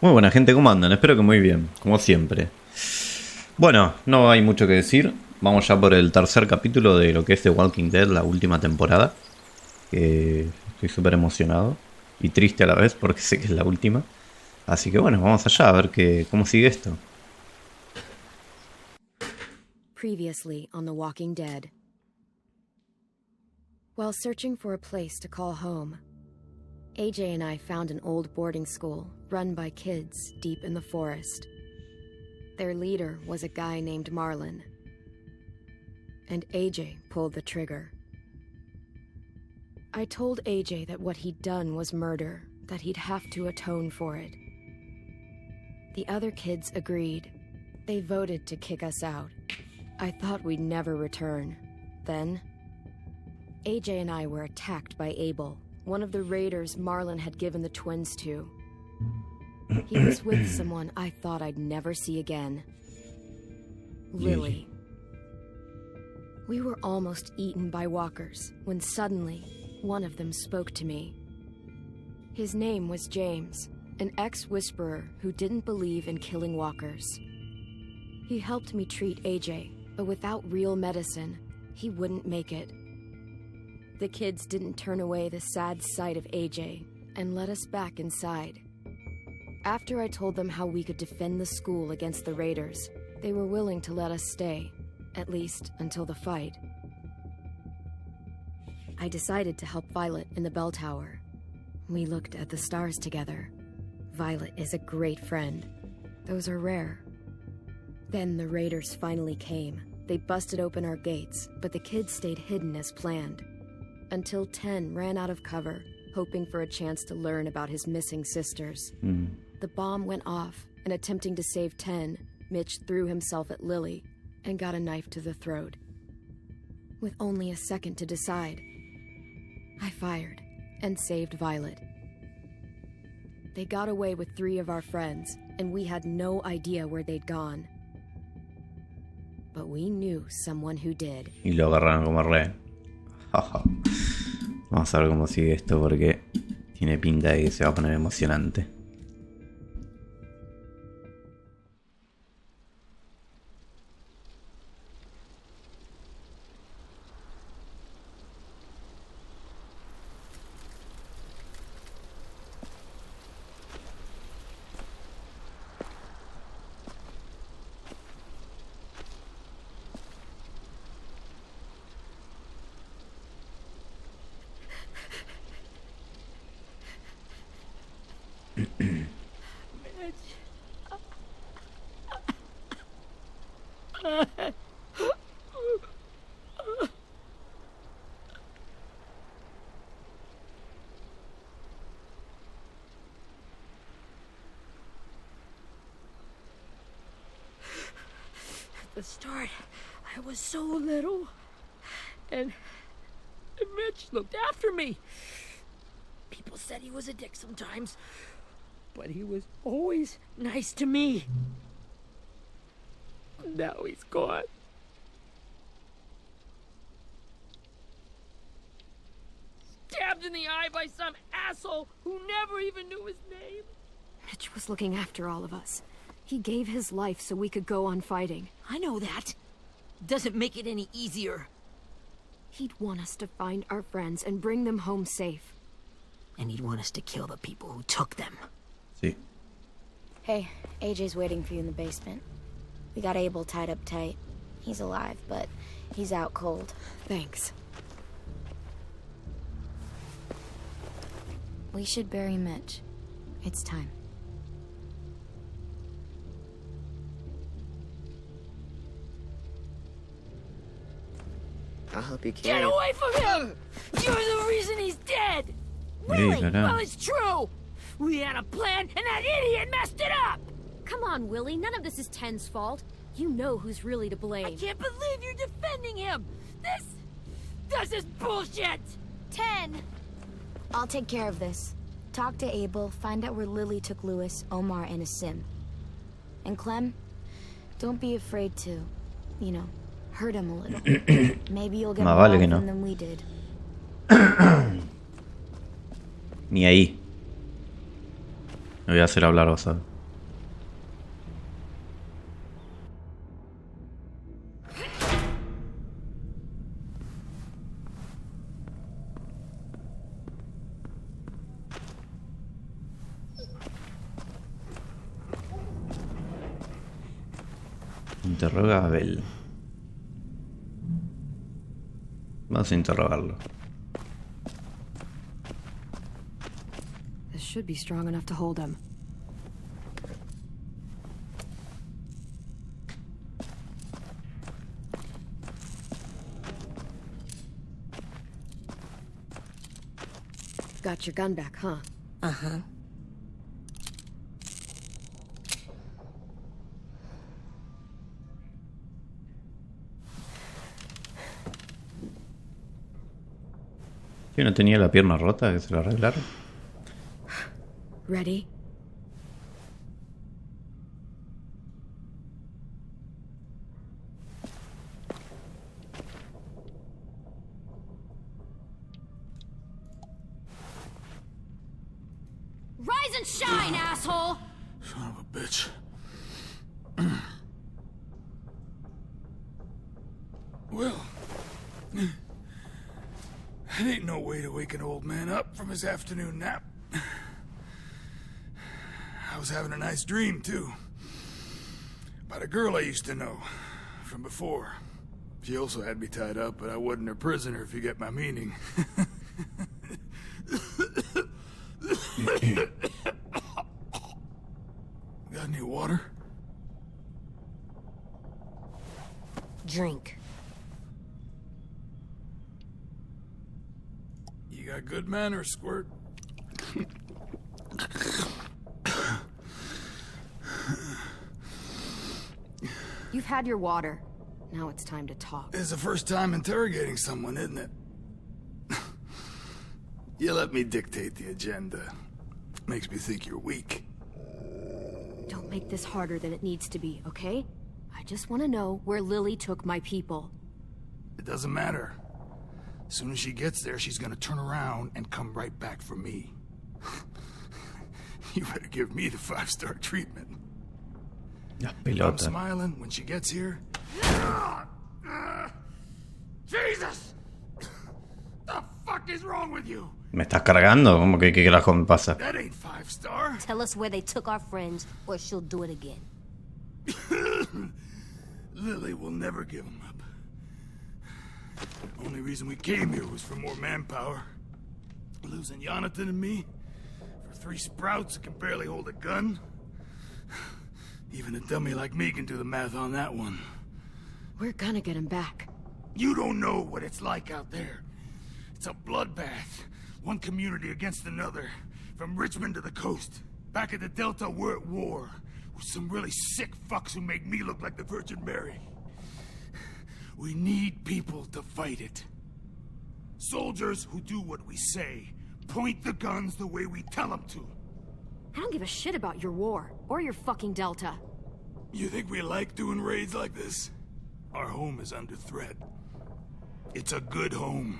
Muy buena gente, ¿cómo andan? Espero que muy bien, como siempre. Bueno, no hay mucho que decir. Vamos ya por el tercer capítulo de lo que es The Walking Dead, la última temporada. Estoy súper emocionado y triste a la vez porque sé que es la última. Así que bueno, vamos allá a ver cómo sigue esto. Previously on The Walking Dead. While searching for a place to call home, AJ and I found an old boarding school run by kids deep in the forest. Their leader was a guy named Marlon, and AJ pulled the trigger. I told AJ that what he'd done was murder, that he'd have to atone for it. The other kids agreed. They voted to kick us out. I thought we'd never return. Then, AJ and I were attacked by Abel, one of the raiders Marlon had given the twins to. He was with someone I thought I'd never see again. Lily. We were almost eaten by walkers when suddenly one of them spoke to me. His name was James, an ex-whisperer who didn't believe in killing walkers. He helped me treat AJ, but without real medicine, he wouldn't make it. The kids didn't turn away the sad sight of AJ and let us back inside. After I told them how we could defend the school against the raiders, they were willing to let us stay, at least until the fight. I decided to help Violet in the bell tower. We looked at the stars together. Violet is a great friend. Those are rare. Then the raiders finally came. They busted open our gates, but the kids stayed hidden as planned. Until 10 ran out of cover, hoping for a chance to learn about his missing sisters. The bomb went off, and attempting to save 10, Mitch threw himself at Lily and got a knife to the throat. With only a second to decide, I fired and saved Violet. They got away with 3 of our friends, and we had no idea where they'd gone. But we knew someone who did. Y lo agarraron como rehén. Vamos a ver cómo sigue esto porque tiene pinta de que se va a poner emocionante. At the start, I was so little, and Mitch looked after me. People said he was a dick sometimes, but he was always nice to me. Now he's gone. Stabbed in the eye by some asshole who never even knew his name. Mitch was looking after all of us. He gave his life so we could go on fighting. I know that. Doesn't make it any easier. He'd want us to find our friends and bring them home safe. And he'd want us to kill the people who took them. Sí. Hey, AJ's waiting for you in the basement. We got Abel tied up tight. He's alive, but he's out cold. Thanks. We should bury Mitch. It's time. I'll help you carry Get away from him! You're the reason he's dead! Really? Well, it's true! We had a plan, and that idiot messed it up! Come on, Willie. None of this is Ten's fault. You know who's really to blame. I can't believe you're defending him! This is bullshit! 10! I'll take care of this. Talk to Abel, find out where Lily took Lewis, Omar, and Asim. And Clem, don't be afraid to, hurt him a little. Maybe you'll get Más more vale que out of no. him than we did. Ni ahí. Me voy a hacer hablar, vas a ver. Interroga a Bell. Vamos a interrogarlo. This should be strong enough to hold him. Got your gun back, huh? Uh-huh. ¿Yo no tenía la pierna rota que se la arreglaron? Ready? Rise and shine, asshole! Son of a bitch. Well, that ain't no way to wake an old man up from his afternoon nap. I was having a nice dream, too. About a girl I used to know from before. She also had me tied up, but I wasn't her prisoner, if you get my meaning. Got any water? Drink. You got good manners, Squirt. You've had your water. Now it's time to talk. It's the first time interrogating someone, isn't it? You let me dictate the agenda. Makes me think you're weak. Don't make this harder than it needs to be, okay? I just want to know where Lily took my people. It doesn't matter. As soon as she gets there, she's gonna turn around and come right back for me. You better give me the 5-star treatment. Las I'm pelotas. smiling when she gets here. Jesus! The fuck is wrong with you? ¿Me estás cargando? ¿Cómo que qué carajo me pasa? That ain't 5-star. Tell us where they took our friends, or she'll do it again. Lily will never give him up. Only reason we came here was for more manpower. Losing Jonathan and me for 3 sprouts that can barely hold a gun. Even a dummy like me can do the math on that one. We're gonna get him back. You don't know what it's like out there. It's a bloodbath. One community against another. From Richmond to the coast. Back at the Delta, we're at war. With some really sick fucks who make me look like the Virgin Mary. We need people to fight it. Soldiers who do what we say. Point the guns the way we tell them to. I don't give a shit about your war, or your fucking Delta. You think we like doing raids like this? Our home is under threat. It's a good home.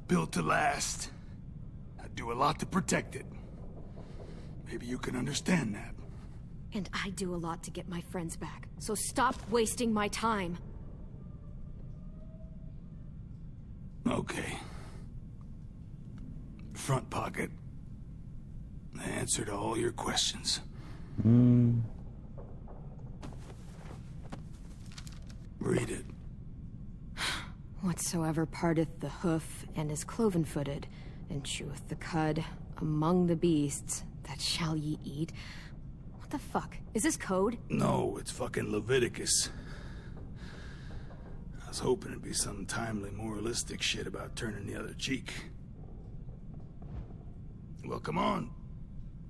Built to last. I'd do a lot to protect it. Maybe you can understand that. And I do a lot to get my friends back, so stop wasting my time. Okay. Front pocket. The answer to all your questions. Read it. Whatsoever parteth the hoof and is cloven-footed, and cheweth the cud among the beasts, that shall ye eat. What the fuck? Is this code? No, it's fucking Leviticus. I was hoping it'd be some timely moralistic shit about turning the other cheek. Well, come on.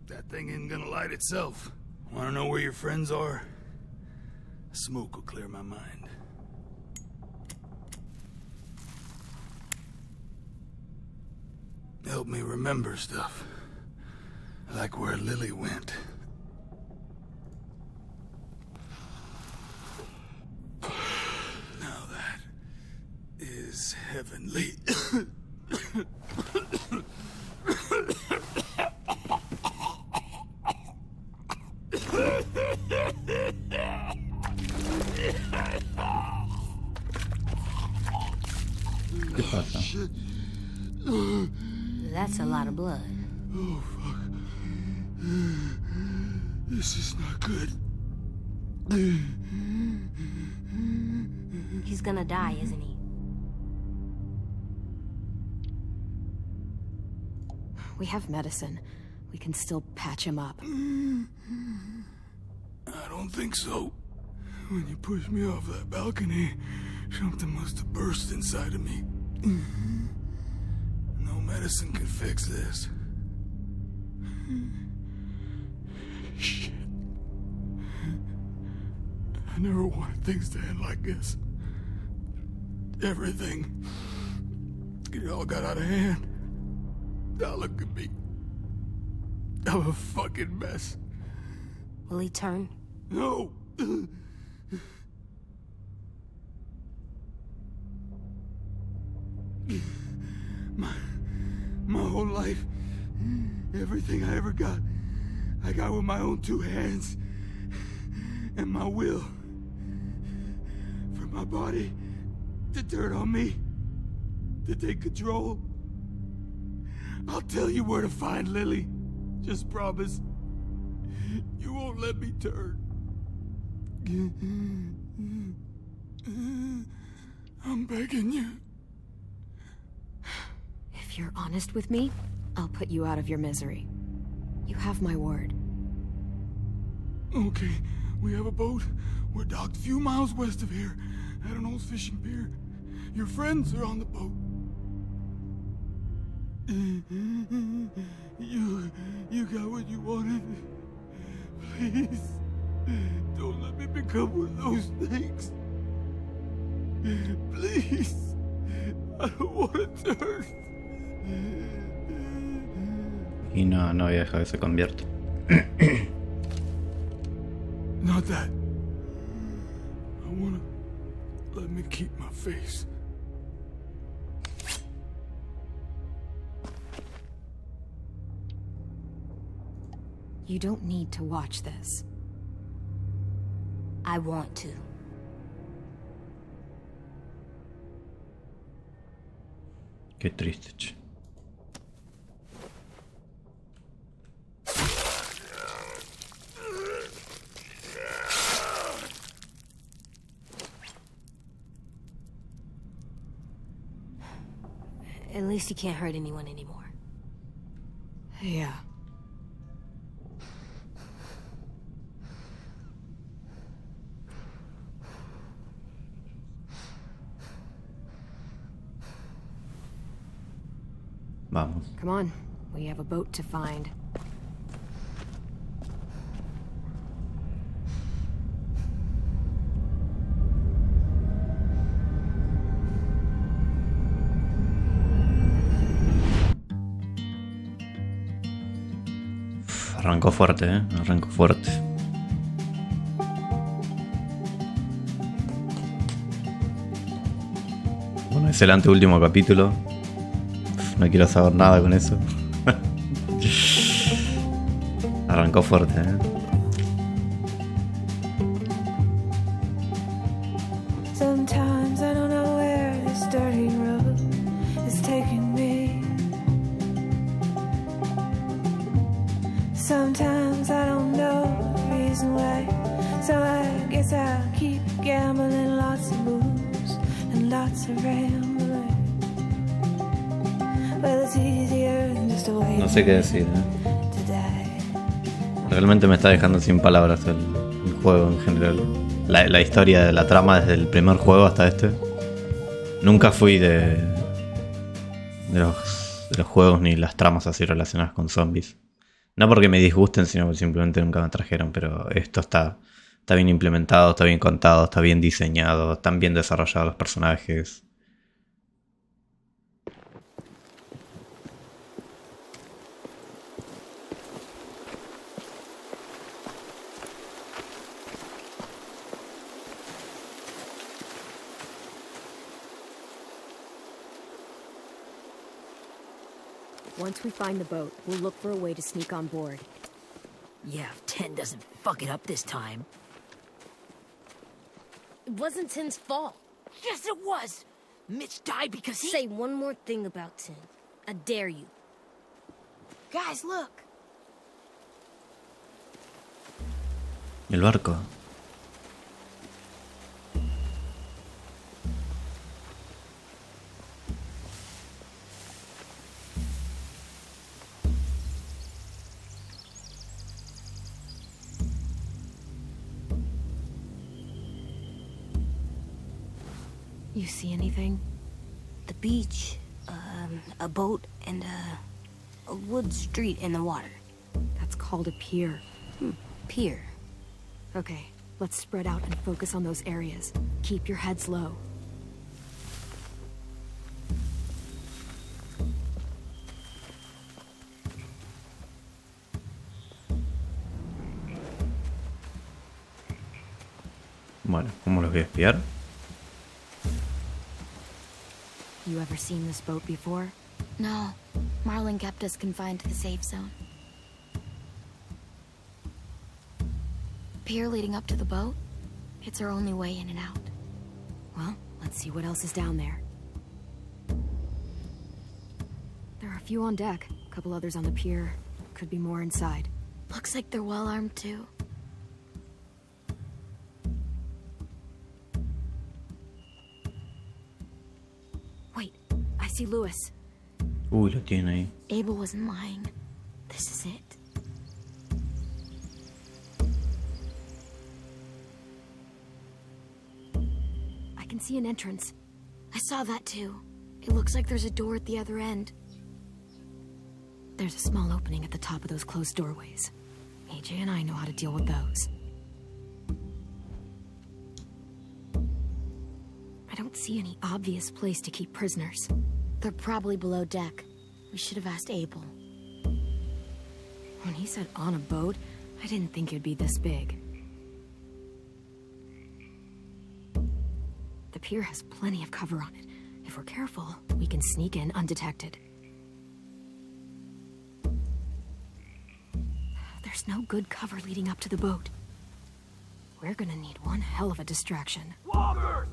That thing isn't gonna light itself. Wanna know where your friends are? Smoke will clear my mind. Help me remember stuff. Like where Lily went. Now that is heavenly. ¿Qué pasa? That's a lot of blood. Oh, fuck. This is not good. He's gonna die, isn't he? We have medicine. We can still patch him up. I don't think so. When you pushed me off that balcony, something must have burst inside of me. No medicine can fix this. Shit. I never wanted things to end like this. Everything. It all got out of hand. Now look at me. I'm a fucking mess. Will he turn? No! My whole life, everything I ever got, I got with my own two hands and my will. For my body to turn on me, to take control. I'll tell you where to find Lily. Just promise. You won't let me turn. I'm begging you. If you're honest with me, I'll put you out of your misery. You have my word. Okay, we have a boat. We're docked a few miles west of here, at an old fishing pier. Your friends are on the boat. You got what you wanted. Please, don't let me become one of those things. Please, I don't want to turn. Y no voy a dejar que se convierta. Not that. I wanna let me keep my face. You don't need to watch this. I want to. Qué triste, che. At least he can't hurt anyone anymore. Yeah. Vamos. Come on. We have a boat to find. Arrancó fuerte, arrancó fuerte. Bueno, es el anteúltimo capítulo. No quiero saber nada con eso. Arrancó fuerte, Sometimes I don't know where this dirty road is taking me. Sometimes I don't know the reason why. So I guess I'll keep gambling, lots of moves and lots of rambling. Well, it's easier than just a way No sé qué decir, to die. Realmente me está dejando sin palabras el juego en general. La historia de la trama desde el primer juego hasta este. Nunca fui de los juegos ni las tramas así relacionadas con zombies. No porque me disgusten, sino porque simplemente nunca me atrajeron. Pero esto está bien implementado, está bien contado, está bien diseñado, están bien desarrollados los personajes. Once we find the boat, we'll look for a way to sneak on board. Yeah, if 10 doesn't fuck it up this time. It wasn't Tin's fault. Yes, it was! Mitch died because he... Say one more thing about Tin. I dare you. Guys, look. El barco. You see anything? The beach, a boat, and a wood street in the water. That's called a pier. Pier. Okay, let's spread out and focus on those areas. Keep your heads low. Bueno, ¿cómo los voy a espiar? You ever seen this boat before? No. Marlin kept us confined to the safe zone. Pier leading up to the boat? It's our only way in and out. Well, let's see what else is down there. There are a few on deck, a couple others on the pier. Could be more inside. Looks like they're well armed too. Wait, I see Lewis. Uy, lo tiene ahí. Abel wasn't lying. This is it. I can see an entrance. I saw that too. It looks like there's a door at the other end. There's a small opening at the top of those closed doorways. AJ and I know how to deal with those. I don't see any obvious place to keep prisoners. They're probably below deck. We should have asked Abel. When he said on a boat, I didn't think it'd be this big. The pier has plenty of cover on it. If we're careful, we can sneak in undetected. There's no good cover leading up to the boat. We're gonna need one hell of a distraction. Walkers!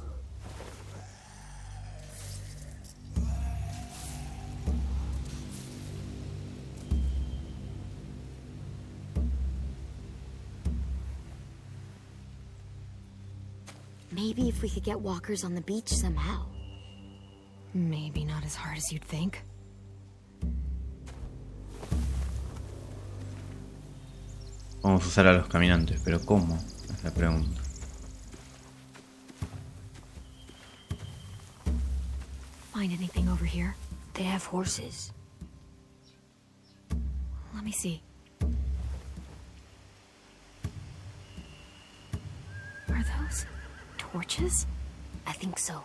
Maybe if we could get walkers on the beach somehow. Maybe not as hard as you'd think. Vamos a usar a los caminantes, pero ¿cómo? Es la pregunta. Find anything over here? They have horses. Let me see. Are those torches? I think so.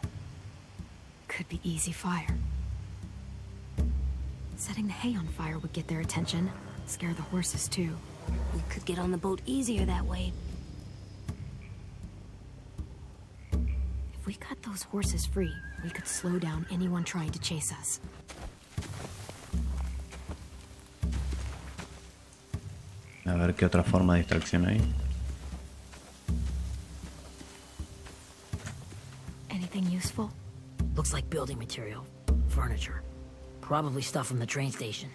Could be easy fire. Setting the hay on fire would get their attention. Scare the horses too. We could get on the boat easier that way. If we cut those horses free, we could slow down anyone trying to chase us. A ver qué otra forma de distracción hay. Anything useful? Looks like building material. Furniture. Probably stuff from the train station.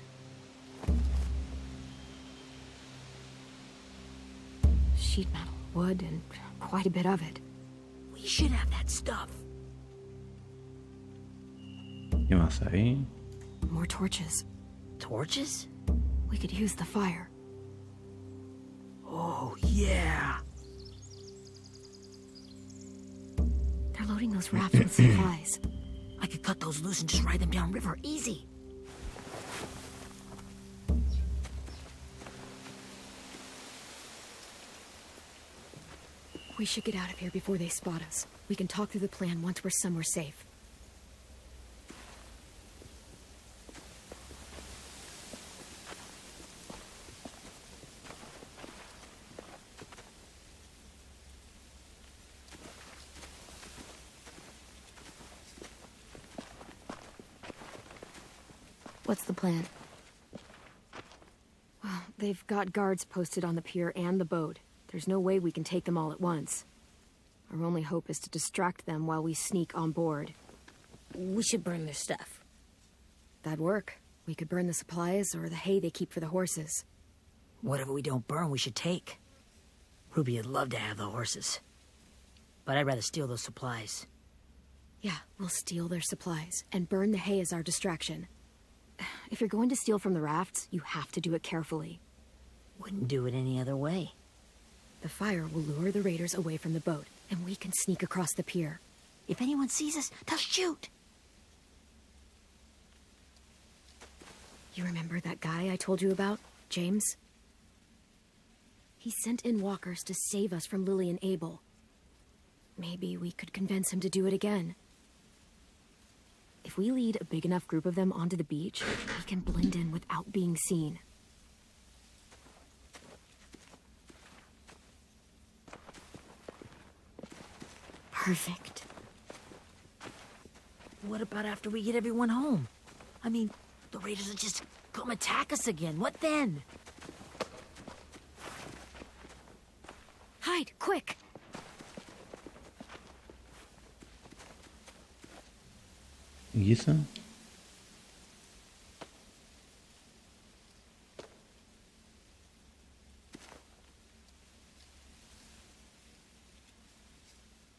Sheet metal, wood, and quite a bit of it. We should have that stuff. ¿Qué más hay? More torches. Torches? We could use the fire. Oh, yeah. They're loading those rafts with supplies. I could cut those loose and just ride them downriver. Easy. We should get out of here before they spot us. We can talk through the plan once we're somewhere safe. What's the plan? Well, they've got guards posted on the pier and the boat. There's no way we can take them all at once. Our only hope is to distract them while we sneak on board. We should burn their stuff. That'd work. We could burn the supplies or the hay they keep for the horses. Whatever we don't burn, we should take. Ruby would love to have the horses. But I'd rather steal those supplies. Yeah, we'll steal their supplies and burn the hay as our distraction. If you're going to steal from the rafts, you have to do it carefully. Wouldn't do it any other way. The fire will lure the raiders away from the boat, and we can sneak across the pier. If anyone sees us, they'll shoot. You remember that guy I told you about, James? He sent in walkers to save us from Lily and Abel. Maybe we could convince him to do it again. If we lead a big enough group of them onto the beach, we can blend in without being seen. Perfect. What about after we get everyone home? I mean, the raiders will just come attack us again. What then? Hide, quick! ¿Y esa?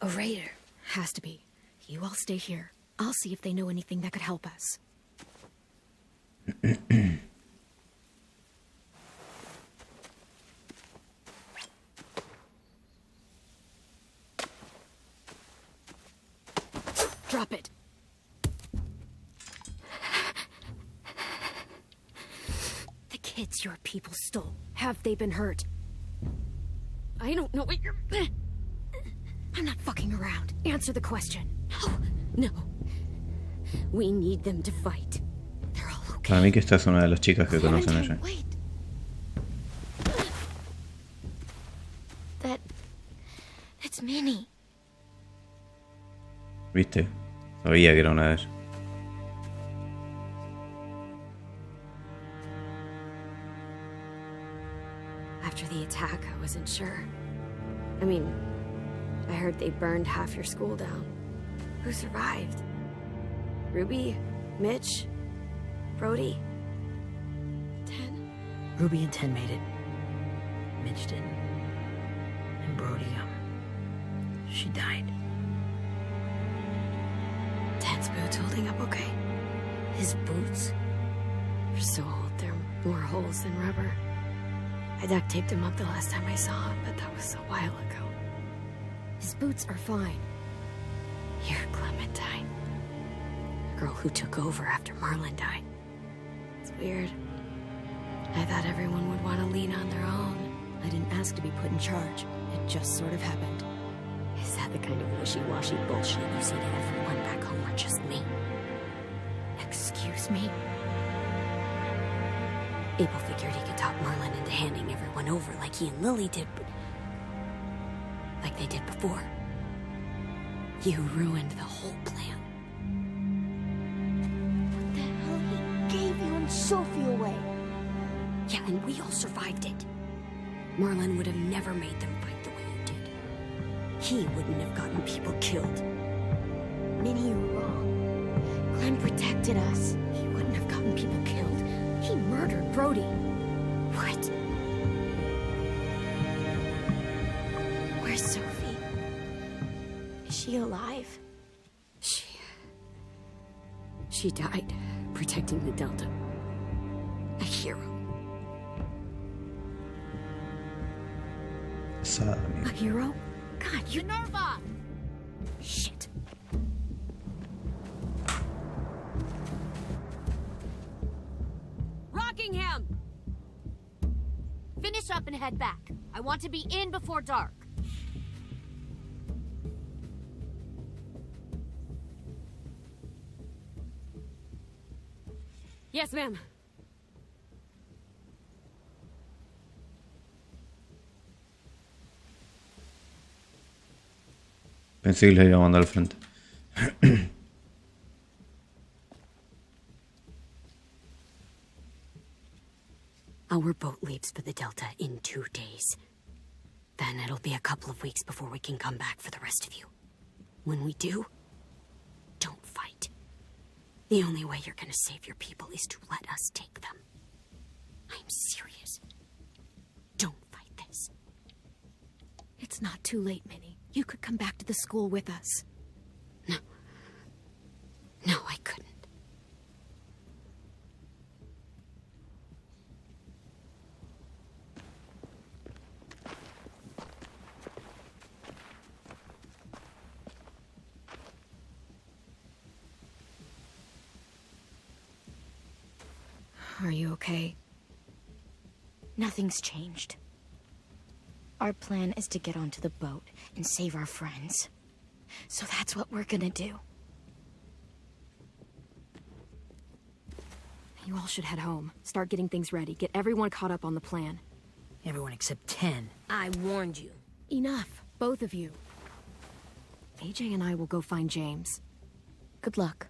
A raider. Has to be. You all stay here. I'll see if they know anything that could help us. Drop it. The kids your people stole. Have they been hurt? I don't know what you're... I'm not fucking around. Answer the question. No. We need them to fight. They're all okay. Para mí que esta es una de las chicas que conocen a ella. Wait. That's Minnie. ¿Viste? Sabía que era una de ellas. After the attack, I wasn't sure. I mean, I heard they burned half your school down. Who survived? Ruby? Mitch? Brody? 10? Ruby and 10 made it. Mitch didn't. And Brody, she died. 10's boots holding up okay? His boots? They're so old, they're more holes than rubber. I duct taped him up the last time I saw him, but that was a while ago. His boots are fine. You're Clementine. The girl who took over after Marlon died. It's weird. I thought everyone would want to lean on their own. I didn't ask to be put in charge. It just sort of happened. Is that the kind of wishy-washy bullshit you say to everyone back home or just me? Excuse me? Abel figured he could talk Marlon into handing everyone over like he and Lily did, but... like they did before. You ruined the whole plan. What the hell? He gave you and Sophie away. Yeah, and we all survived it. Marlon would have never made them fight the way you did. He wouldn't have gotten people killed. Minnie, you're wrong. Clem protected us. He wouldn't have gotten people killed. He murdered Brody. What? Where's Sophie? Is she alive? She died protecting the Delta. A hero. A hero? God, you... Minerva! Shit. Rockingham! Finish up and head back. I want to be in before dark. Yes, ma'am. Pensé que le iba a mandar al frente. Our boat leaves for the Delta in 2 days. Then it'll be a couple of weeks before we can come back for the rest of you. When we do, don't fight. The only way you're gonna save your people is to let us take them. I'm serious. Don't fight this. It's not too late, Minnie. You could come back to the school with us. No. No, I couldn't. Are you okay? Nothing's changed. Our plan is to get onto the boat and save our friends. So that's what we're gonna do. You all should head home. Start getting things ready. Get everyone caught up on the plan. Everyone except 10. I warned you. Enough, both of you. AJ and I will go find James. Good luck.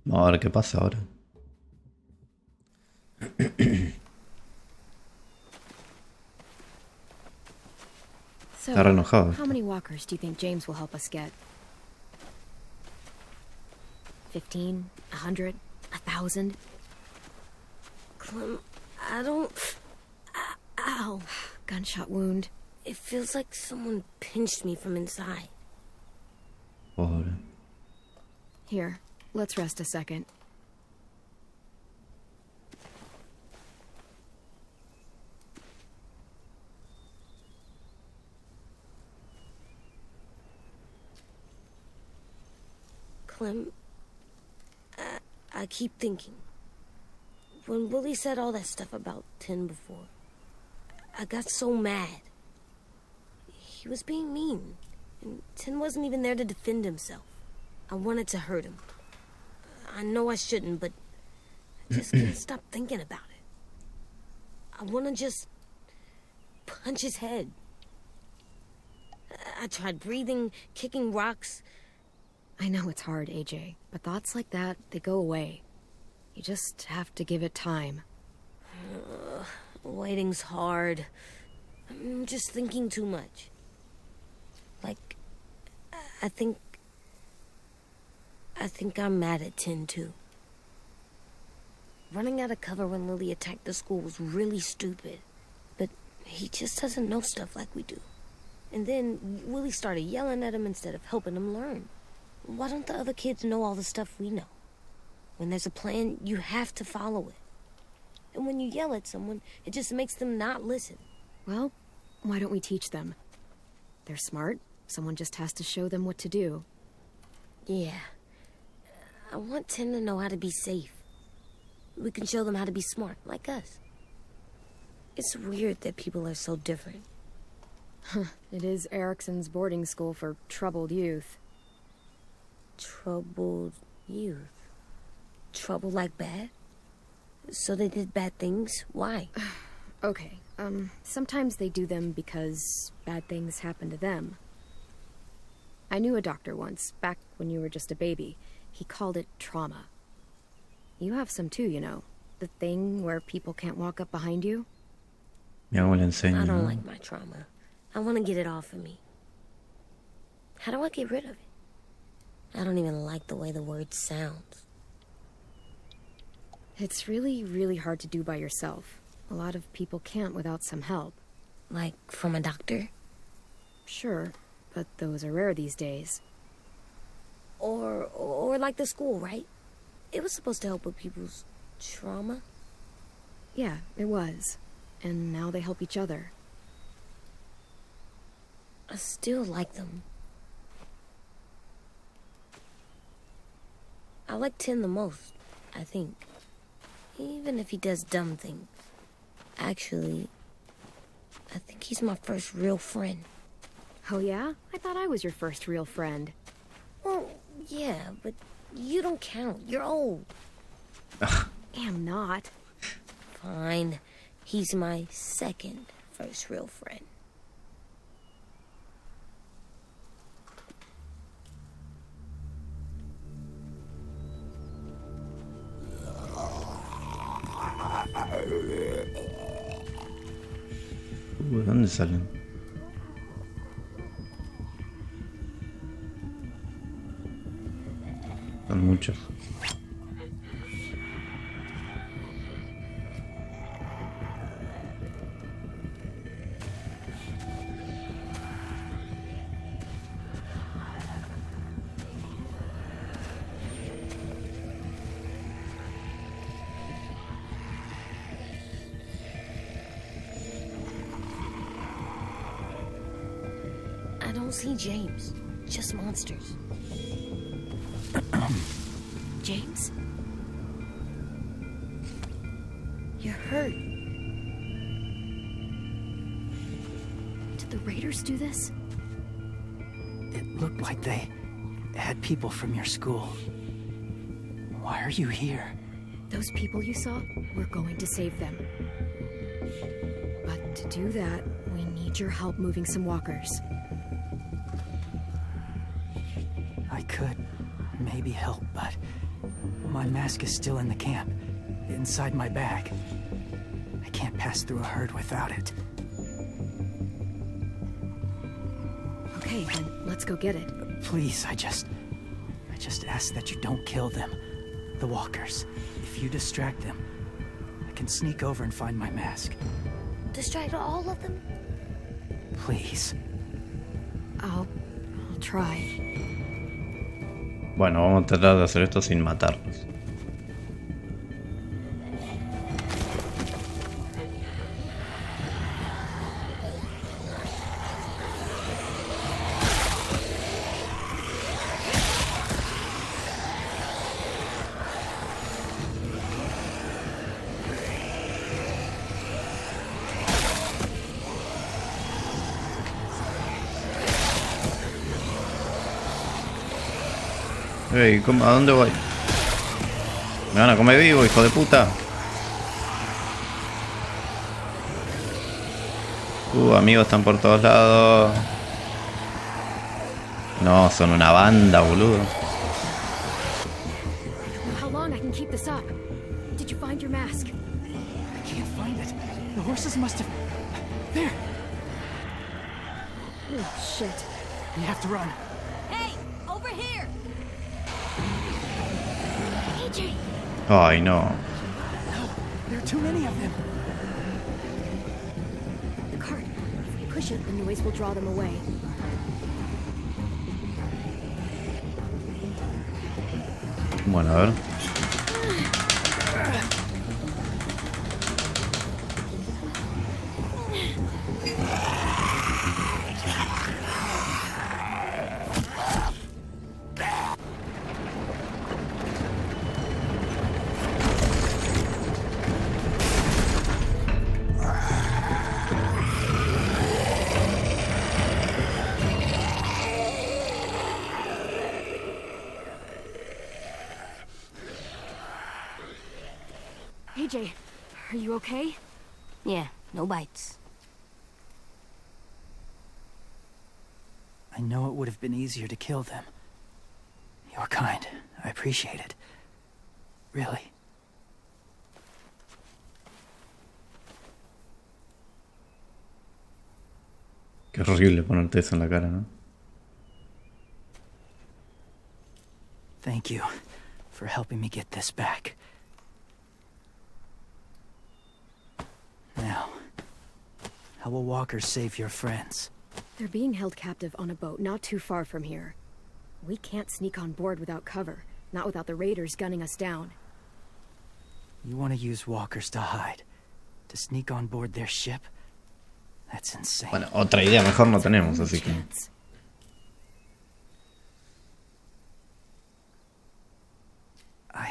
Vamos a ver qué pasa ahora. So, Está re enojado. how many walkers do you think James will help us get? 15? 100? 1,000? Clem, I don't... Ow. Gunshot wound. It feels like someone pinched me from inside. Pobre. Here, let's rest a second. Clem, I keep thinking. When Willie said all that stuff about 10 before, I got so mad. He was being mean, and 10 wasn't even there to defend himself. I wanted to hurt him. I know I shouldn't, but I just can't stop thinking about it. I want to just punch his head. I tried breathing, kicking rocks. I know it's hard, AJ, but thoughts like that, they go away. You just have to give it time. Waiting's hard. I'm just thinking too much. Like, I think I'm mad at 10 too. Running out of cover when Lily attacked the school was really stupid. But he just doesn't know stuff like we do. And then Willie started yelling at him instead of helping him learn. Why don't the other kids know all the stuff we know? When there's a plan, you have to follow it. And when you yell at someone, it just makes them not listen. Well, why don't we teach them? They're smart. Someone just has to show them what to do. Yeah. I want 10 to know how to be safe. We can show them how to be smart, like us. It's weird that people are so different. It is Erickson's boarding school for troubled youth. Troubled youth? Trouble like bad? So they did bad things? Why? Okay, sometimes they do them because bad things happen to them. I knew a doctor once, back when you were just a baby. He called it trauma. You have some too, you know. The thing where people can't walk up behind you. Mi abuela le enseña. I don't like my trauma. I want to get it off of me. How do I get rid of it? I don't even like the way the word sounds. It's really, really hard to do by yourself. A lot of people can't without some help. Like from a doctor? Sure, but those are rare these days. Or like the school, right? It was supposed to help with people's trauma. Yeah, it was. And now they help each other. I still like them. I like 10 the most, I think. Even if he does dumb things. Actually, I think he's my first real friend. Oh yeah? I thought I was your first real friend. Well, yeah, but you don't count. You're old. Am not. Fine. He's my second first real friend. ¿De dónde salen? Son muchos. I don't see James. Just monsters. James? You're hurt. Did the Raiders do this? It looked like they had people from your school. Why are you here? Those people you saw, we're going to save them. But to do that, we need your help moving some walkers. I could maybe help, but my mask is still in the camp, inside my bag. I can't pass through a herd without it. Okay, then let's go get it. Please, I just ask that you don't kill them. The walkers. If you distract them, I can sneak over and find my mask. Distract all of them? Please. I'll try. Bueno, vamos a tratar de hacer esto sin matarnos. Ey, ¿a dónde voy? Me van a comer vivo, hijo de puta. Amigos están por todos lados. No, son una banda, boludo. How long I can keep this up? Did you find your mask? I can't find it. The horses must have... There! Oh, shit. We have to run. Hey, over here! AJ! Ay, no. No, there are too many of them. The cart. If we push it, the noise will draw them away. Bueno, a ver. AJ, are you okay? Yeah, no bites. I know it would have been easier to kill them. You're kind. I appreciate it. Really. Qué horrible ponerte eso en la cara, ¿no? Thank you for helping me get this back. Now, how will walkers save your friends? They're being held captive on a boat not too far from here. We can't sneak on board without cover, not without the raiders gunning us down. You want to use walkers to hide? To sneak on board their ship? That's insane. Bueno, otra idea mejor no tenemos, así que... I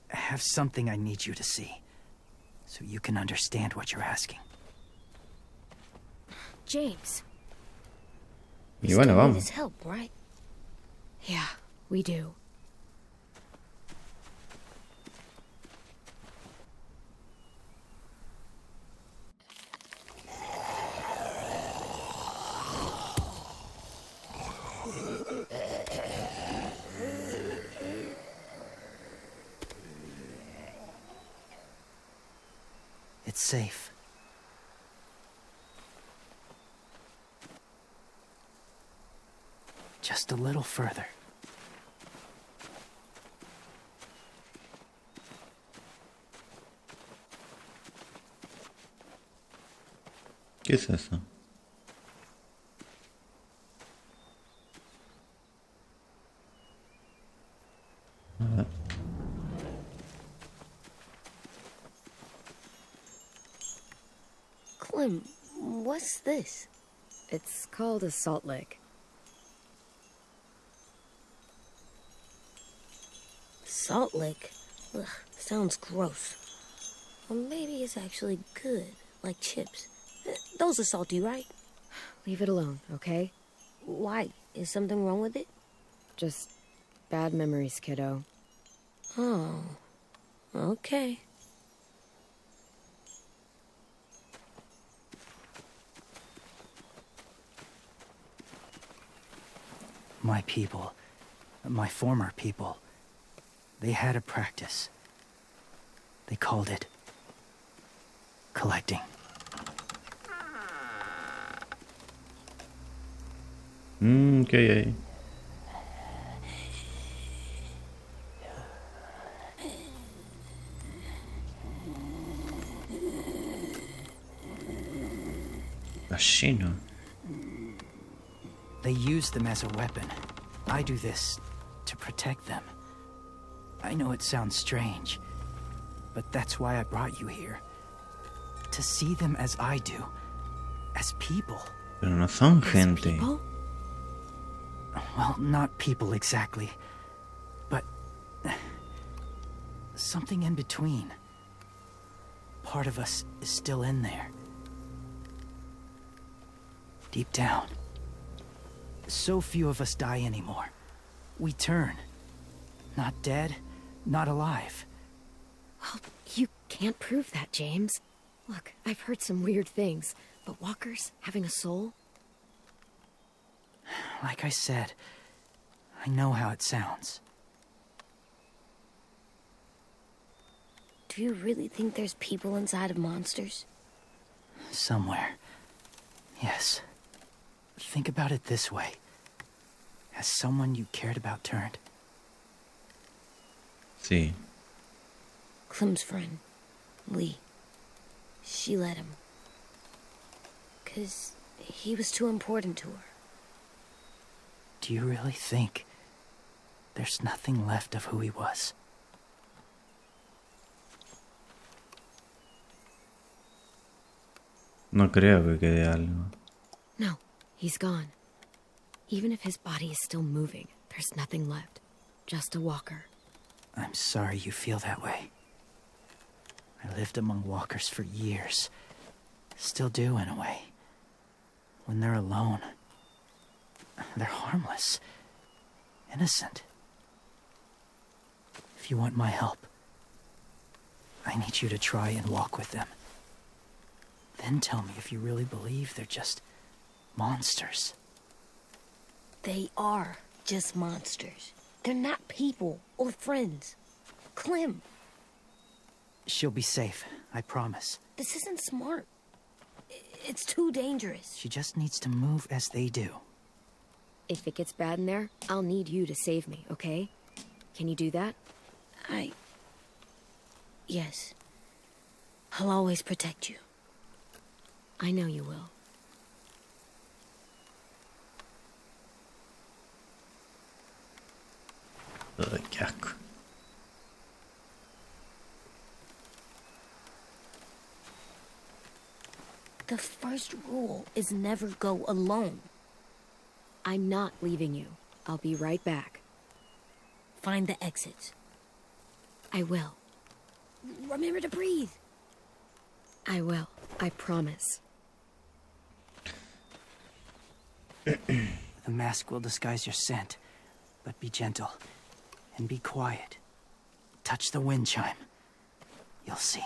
have something I need you to see, so you can understand what you're asking. James. Y bueno, Still need vamos. his help, right? Yeah, we do. It's safe. Just a little further. ¿Qué es eso? A ver. Clem, what's this? It's called a salt lick. Salt lick? Ugh, sounds gross. Or maybe it's actually good, like chips. Those are salty, right? Leave it alone, okay? Why? Is something wrong with it? Just bad memories, kiddo. Oh, okay. My people, my former people, they had a practice. They called it collecting. Okay. Gallino. They use them as a weapon. I do this to protect them. I know it sounds strange, but that's why I brought you here. To see them as I do. As people. Pero no son gente. People? Well, not people exactly, but something in between. Part of us is still in there. Deep down. So few of us die anymore. We turn. Not dead, not alive. Well, you can't prove that, James. Look, I've heard some weird things, but walkers having a soul? Like I said, I know how it sounds. Do you really think there's people inside of monsters? Somewhere. Yes. Think about it this way. Has someone you cared about turned? Sí. Clem's friend, Lee. She let him. 'Cause he was too important to her. Do you really think there's nothing left of who he was? No creo que quede algo. No, he's gone. Even if his body is still moving, there's nothing left. Just a walker. I'm sorry you feel that way. I lived among walkers for years. Still do, in a way. When they're alone, they're harmless. Innocent. If you want my help, I need you to try and walk with them. Then tell me if you really believe they're just monsters. They are just monsters. They're not people or friends. Clem, She'll be safe, I promise. this isn't smart. It's too dangerous. She just needs to move as they do. If it gets bad in there, I'll need you to save me, okay? Can you do that? Yes. I'll always protect you. I know you will. Ay, qué asco. The first rule is never go alone. I'm not leaving you. I'll be right back. Find the exits. I will. Remember to breathe. I will. I promise. The mask will disguise your scent, but be gentle and be quiet. Touch the wind chime. You'll see.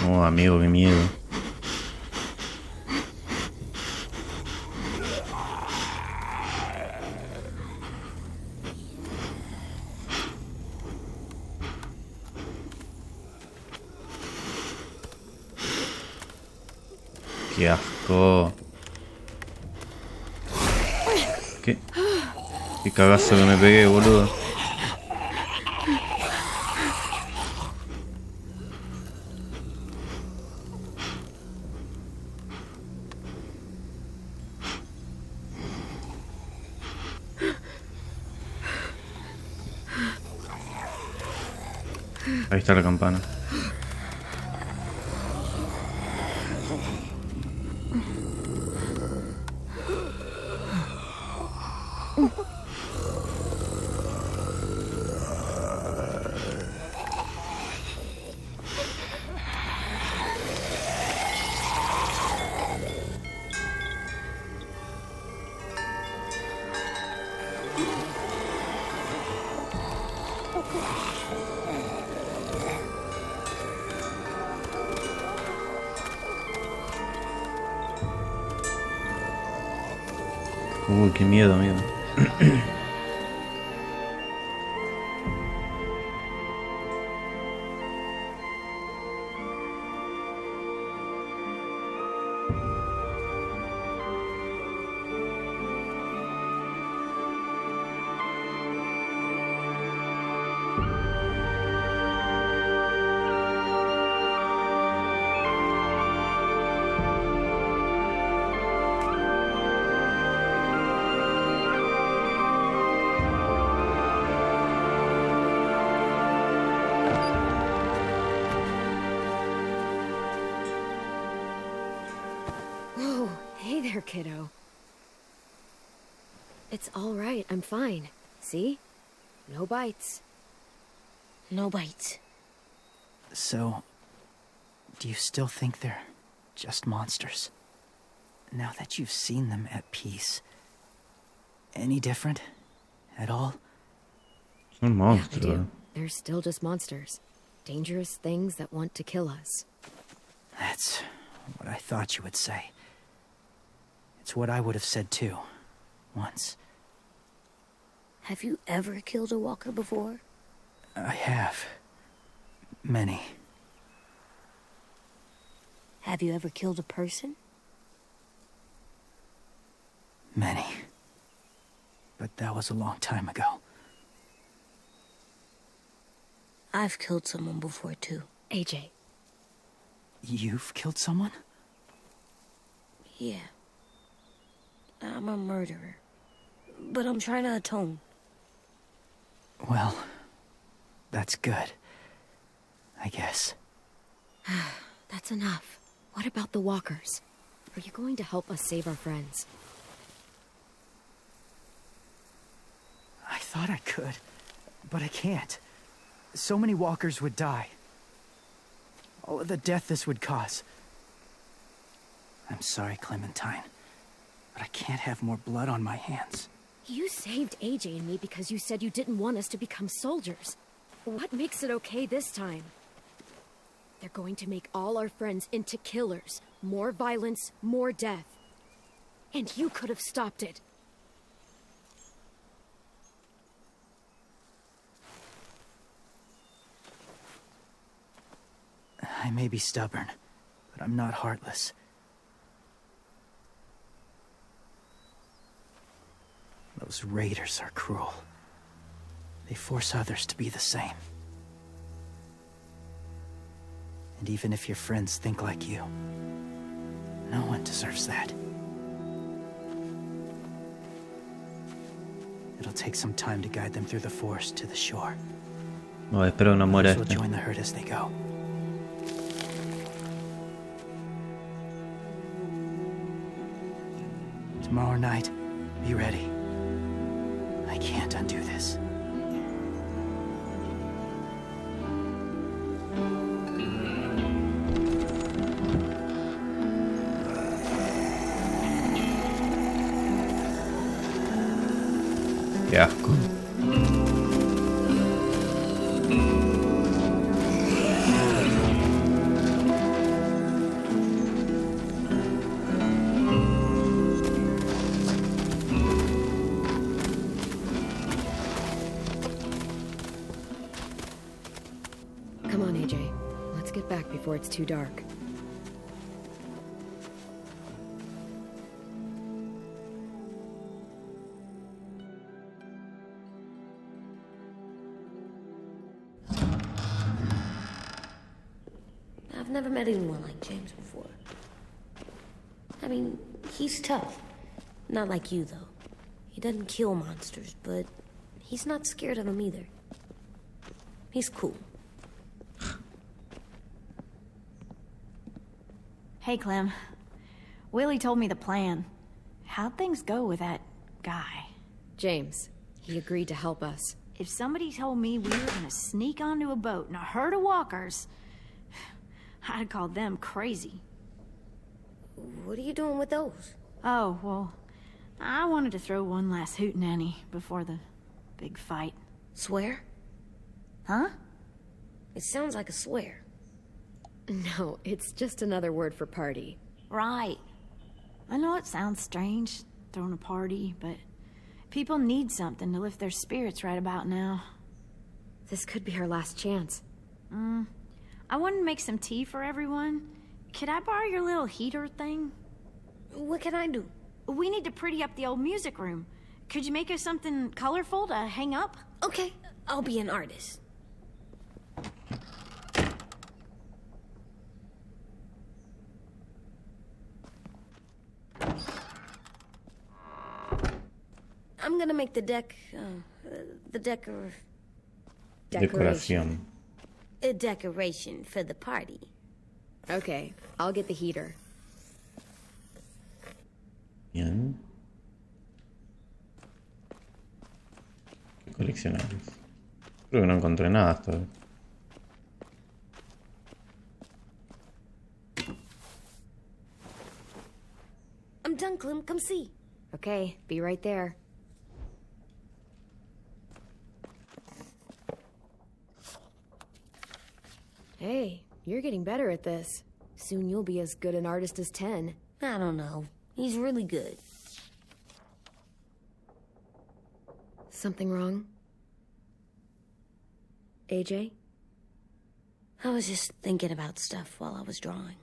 Oh, amigo, qué miedo. Qué asco. Qué cagazo que me pegué, boludo. Ahí está la campana. Uy, qué miedo, amigo. Whoa, hey there, kiddo. It's all right, I'm fine. See? No bites. No bites. So, do you still think they're just monsters? Now that you've seen them at peace, any different at all? Son Yeah, I monstruos. do. They're still just monsters. Dangerous things that want to kill us. That's what I thought you would say. It's what I would have said too, once. Have you ever killed a walker before? I have. Many. Have you ever killed a person? Many. But that was a long time ago. I've killed someone before too. AJ. You've killed someone? Yeah. I'm a murderer. But I'm trying to atone. Well, that's good. I guess. That's enough. What about the walkers? Are you going to help us save our friends? I thought I could, but I can't. So many walkers would die. All of the death this would cause. I'm sorry, Clementine, but I can't have more blood on my hands. You saved AJ and me because you said you didn't want us to become soldiers. What makes it okay this time? They're going to make all our friends into killers. More violence, more death. And you could have stopped it. I may be stubborn, but I'm not heartless. Those raiders are cruel. They force others to be the same. And even if your friends think like you, no one deserves that. It'll take some time to guide them through the forest to the shore. No, espero que no muera Others will este. join the herd as they go. Tomorrow night, be ready. I can't undo this. Qué asco. Come on, AJ. Let's get back before it's too dark. I've never met anyone like James before. I mean, he's tough. Not like you, though. He doesn't kill monsters, but he's not scared of them either. He's cool. Hey, Clem. Willie told me the plan. How'd things go with that guy? James. He agreed to help us. If somebody told me we were gonna sneak onto a boat in a herd of walkers, I'd call them crazy. What are you doing with those? Oh, well, I wanted to throw one last hootenanny before the big fight. Swear? Huh? It sounds like a swear. No, it's just another word for party. Right. I know it sounds strange, throwing a party, but people need something to lift their spirits right about now. This could be our last chance. I wanted to make some tea for everyone. Could I borrow your little heater thing? What can I do? We need to pretty up the old music room. Could you make us something colorful to hang up? Okay, I'll be an artist. I'm gonna make the Decoración. a decoration for the party. Okay, I'll get the heater. Bien. ¿Qué coleccionables? Creo que no encontré nada hasta ahora. I'm done, Clem. Come see. Okay, be right there. Hey, you're getting better at this. Soon you'll be as good an artist as 10. I don't know. He's really good. Something wrong? AJ? I was just thinking about stuff while I was drawing.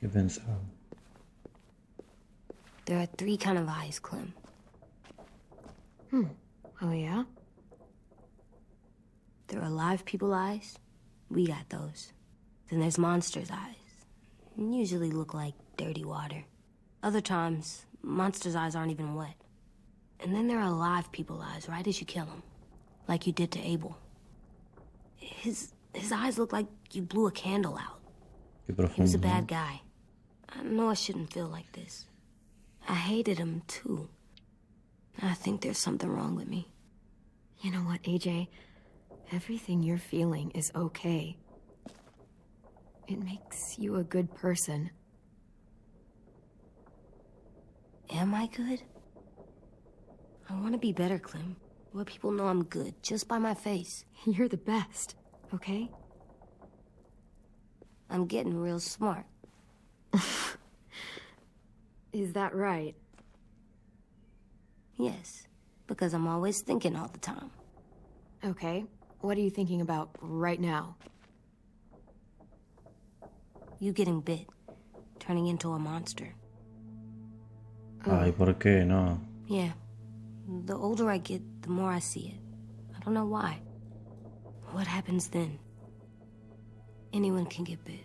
¿Qué pensaba? There are 3 kind of eyes, Clem. Oh, yeah? There are live people eyes. We got those. Then there's monsters' eyes. Usually look like dirty water. Other times, monsters' eyes aren't even wet. And then there are live people eyes right as you kill them. Like you did to Abel. His eyes look like you blew a candle out. Qué profundo. He was a bad guy. I know I shouldn't feel like this. I hated him, too. I think there's something wrong with me. You know what, AJ? Everything you're feeling is okay. It makes you a good person. Am I good? I want to be better, Clem. Let people know I'm good, just by my face. You're the best, okay? I'm getting real smart. Is that right? Yes, because I'm always thinking all the time. Okay, what are you thinking about right now? You getting bit, turning into a monster. Ay, ¿por qué no? Yeah. The older I get, the more I see it. I don't know why. What happens then? Anyone can get bit.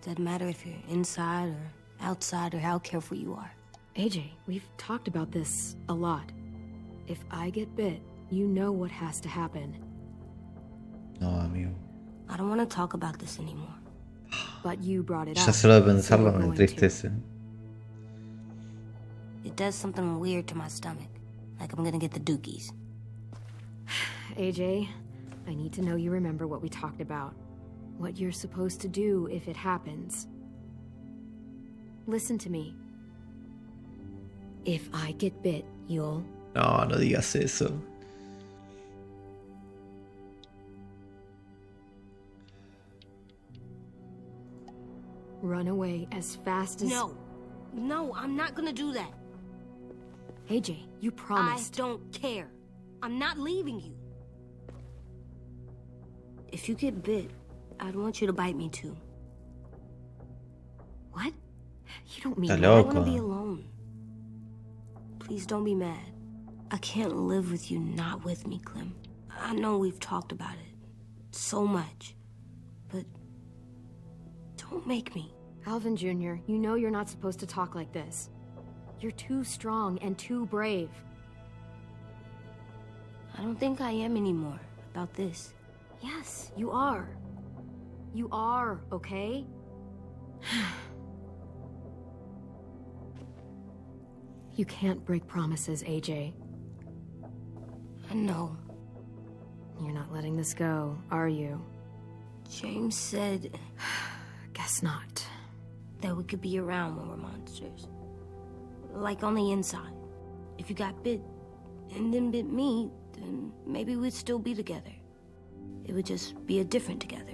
Doesn't matter if you're inside or outside or how careful you are. AJ, we've talked about this a lot. If I get bit, you know what has to happen. No, amigo. I don't want to talk about this anymore. But you brought it up. Ya solo de so pensarlo we're me going to. entristece. It does something weird to my stomach. Like I'm gonna get the dookies. AJ, I need to know you remember what we talked about. What you're supposed to do if it happens. Listen to me. If I get bit, you'll... No, no digas eso. Run away as fast as... No, I'm not gonna do that. AJ, you promised. I don't care. I'm not leaving you. If you get bit, I'd want you to bite me too. What? You don't mean Está that. I loco. want to be alone. Please don't be mad. I can't live with you not with me, Clem. I know we've talked about it so much, but don't make me. Alvin Jr., you know you're not supposed to talk like this. You're too strong and too brave. I don't think I am anymore about this. Yes, you are. You are, okay? You can't break promises, AJ. I know. You're not letting this go, are you? James said Guess not. that we could be around when we're monsters. Like on the inside. If you got bit and then bit me, then maybe we'd still be together. It would just be a different together.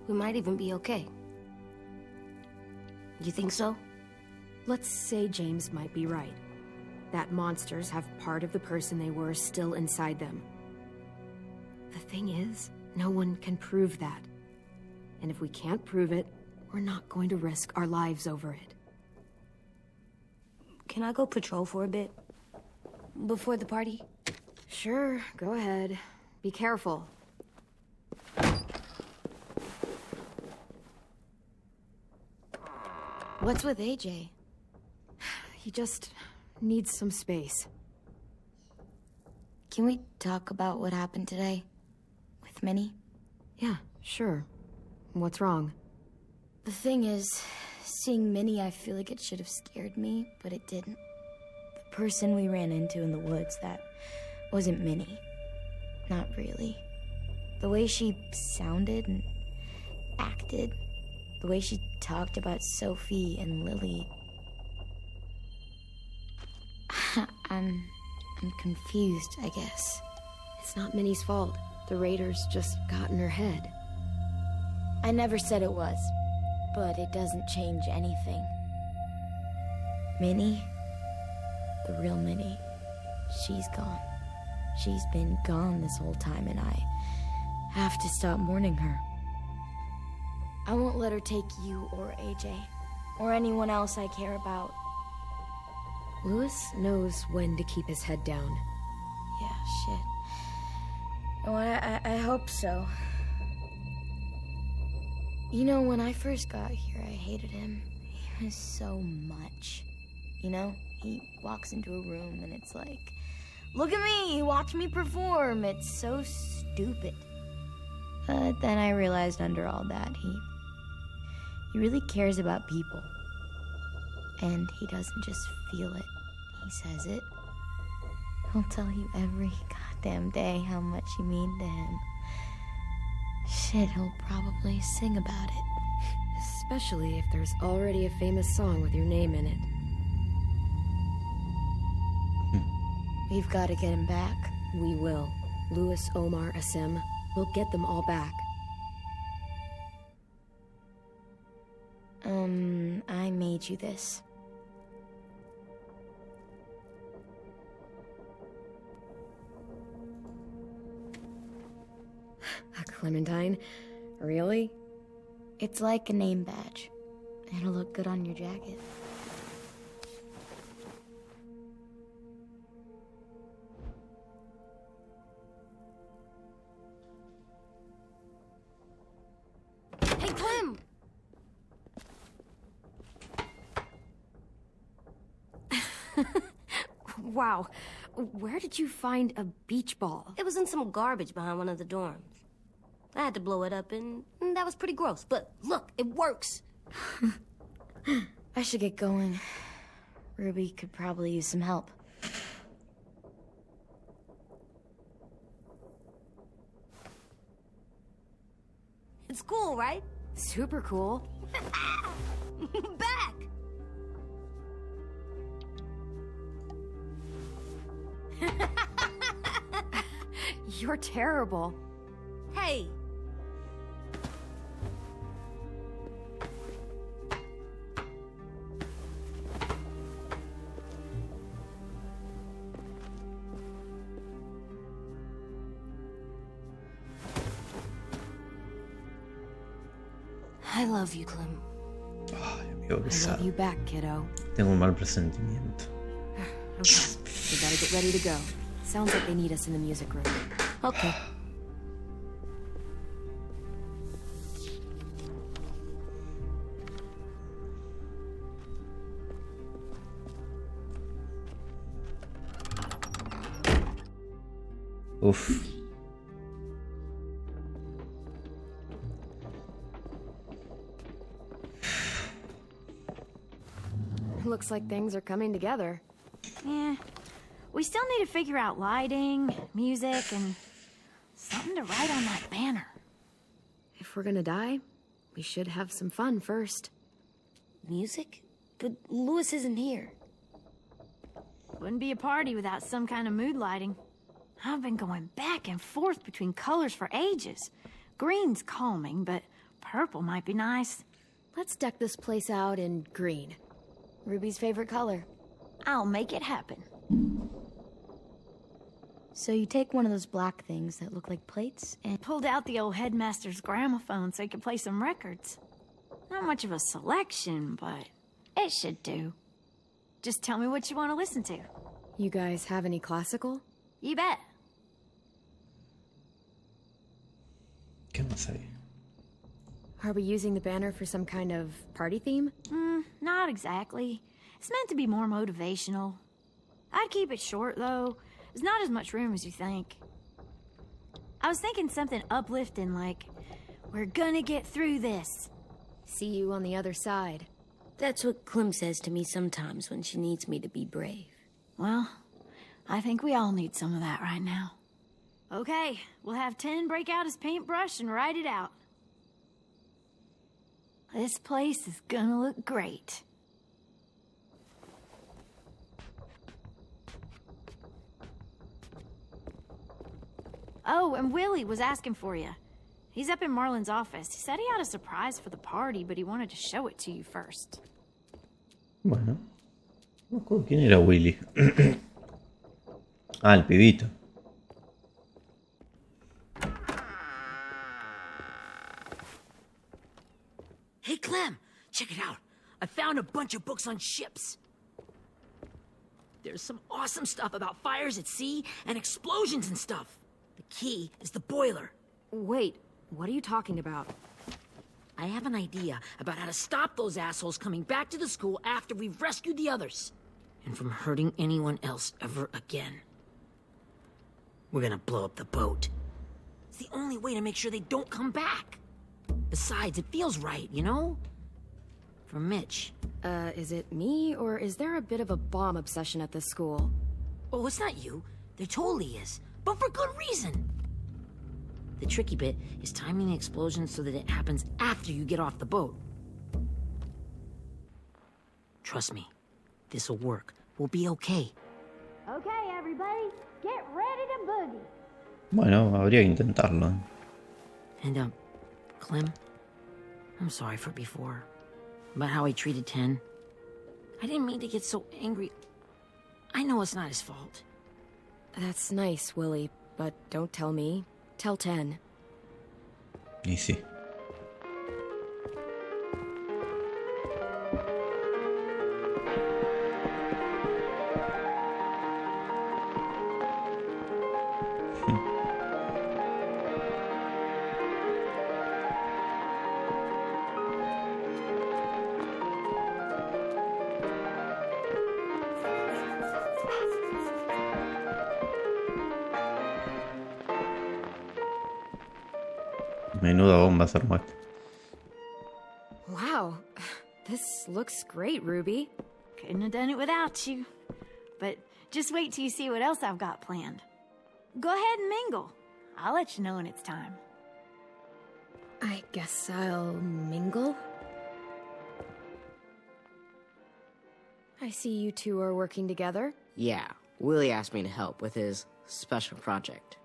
We might even be okay. You think so? Let's say James might be right. That monsters have part of the person they were still inside them. The thing is, no one can prove that. And if we can't prove it, we're not going to risk our lives over it. Can I go patrol for a bit? Before the party? Sure, go ahead. Be careful. What's with AJ? He just needs some space. Can we talk about what happened today? With Minnie? Yeah, sure. What's wrong? The thing is, seeing Minnie, I feel like it should have scared me, but it didn't. The person we ran into in the woods, that wasn't Minnie. Not really. The way she sounded and acted, the way she talked about Sophie and Lily. I'm confused, I guess. It's not Minnie's fault. The raiders just got in her head. I never said it was, but it doesn't change anything. Minnie, the real Minnie, she's gone. She's been gone this whole time, and I have to stop mourning her. I won't let her take you or AJ, or anyone else I care about. Louis knows when to keep his head down. Yeah, shit. Oh, I hope so. You know, when I first got here, I hated him. He was so much. You know, he walks into a room and it's like, look at me, watch me perform. It's so stupid. But then I realized under all that, he really cares about people. And he doesn't just feel it, he says it. He'll tell you every goddamn day how much you mean to him. Shit, he'll probably sing about it. Especially if there's already a famous song with your name in it. We've got to get him back. We will. Louis, Omar, Asim. We'll get them all back. I made you this. A Clementine? Really? It's like a name badge. It'll look good on your jacket. Hey, Clem! Wow. Where did you find a beach ball? It was in some garbage behind one of the dorms. I had to blow it up, and that was pretty gross. But look, it works. I should get going. Ruby could probably use some help. It's cool, right? Super cool. Back! You're terrible. Hey! I love you, Clem. Ay, amigo, qué I sad. love you back, kiddo. Tengo un mal presentimiento. Okay, we gotta get ready to go. Sounds like they need us in the music room. Okay. Looks like things are coming together. Yeah. We still need to figure out lighting, music, and something to write on that banner. If we're gonna die, we should have some fun first. Music? But Lewis isn't here. Wouldn't be a party without some kind of mood lighting. I've been going back and forth between colors for ages. Green's calming, but purple might be nice. Let's deck this place out in green. Ruby's favorite color. I'll make it happen. So you take one of those black things that look like plates and... Pulled out the old headmaster's gramophone so he could play some records. Not much of a selection, but it should do. Just tell me what you want to listen to. You guys have any classical? You bet. ¿Qué más hay? Are we using the banner for some kind of party theme? Not exactly. It's meant to be more motivational. I'd keep it short, though. There's not as much room as you think. I was thinking something uplifting like, "We're gonna get through this." See you on the other side. That's what Clem says to me sometimes when she needs me to be brave. Well, I think we all need some of that right now. Okay, we'll have 10 break out his paintbrush and write it out. This place is gonna look great. Oh, and Willie was asking for you. He's up in Marlin's office. He said he had a surprise for the party, but he wanted to show it to you first. Bueno. No me acuerdo quién era Willy. Ah, el pibito. Hey, Clem, check it out. I found a bunch of books on ships. There's some awesome stuff about fires at sea and explosions and stuff. The key is the boiler. Wait, what are you talking about? I have an idea about how to stop those assholes coming back to the school after we've rescued the others. And from hurting anyone else ever again. We're gonna blow up the boat. It's the only way to make sure they don't come back. Besides, it feels right, you know? For Mitch. Is it me, or is there a bit of a bomb obsession at this school? Oh, it's not you. There totally is. But for good reason. The tricky bit is timing the explosion so that it happens after you get off the boat. Trust me, this'll work. We'll be okay. Okay, everybody, get ready to boogie. Bueno, habría que intentarlo. And, Clem, I'm sorry for before. About how I treated Ten. I didn't mean to get so angry. I know it's not his fault. That's nice, Willie, but don't tell me. Tell 10. Y sí. Menuda bomba se armó esto. Wow, this looks great, Ruby. Couldn't have done it without you. But just wait till you see what else I've got planned. Go ahead and mingle. I'll let you know when it's time. I guess I'll mingle? I see you two are working together. Yeah, Willie asked me to help with his special project.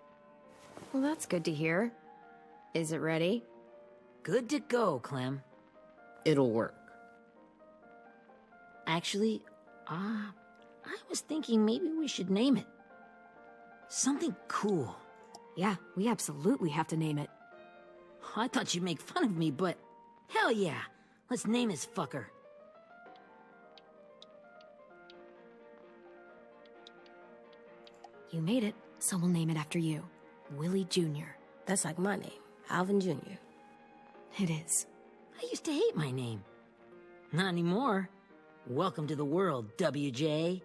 Well, that's good to hear. Is it ready? Good to go, Clem. It'll work. Actually, I was thinking maybe we should name it. Something cool. Yeah, we absolutely have to name it. I thought you'd make fun of me, but hell yeah. Let's name this fucker. You made it, so we'll name it after you. Willie Jr. That's like my name, Alvin Jr. It is. I used to hate my name. Not anymore. Welcome to the world, WJ.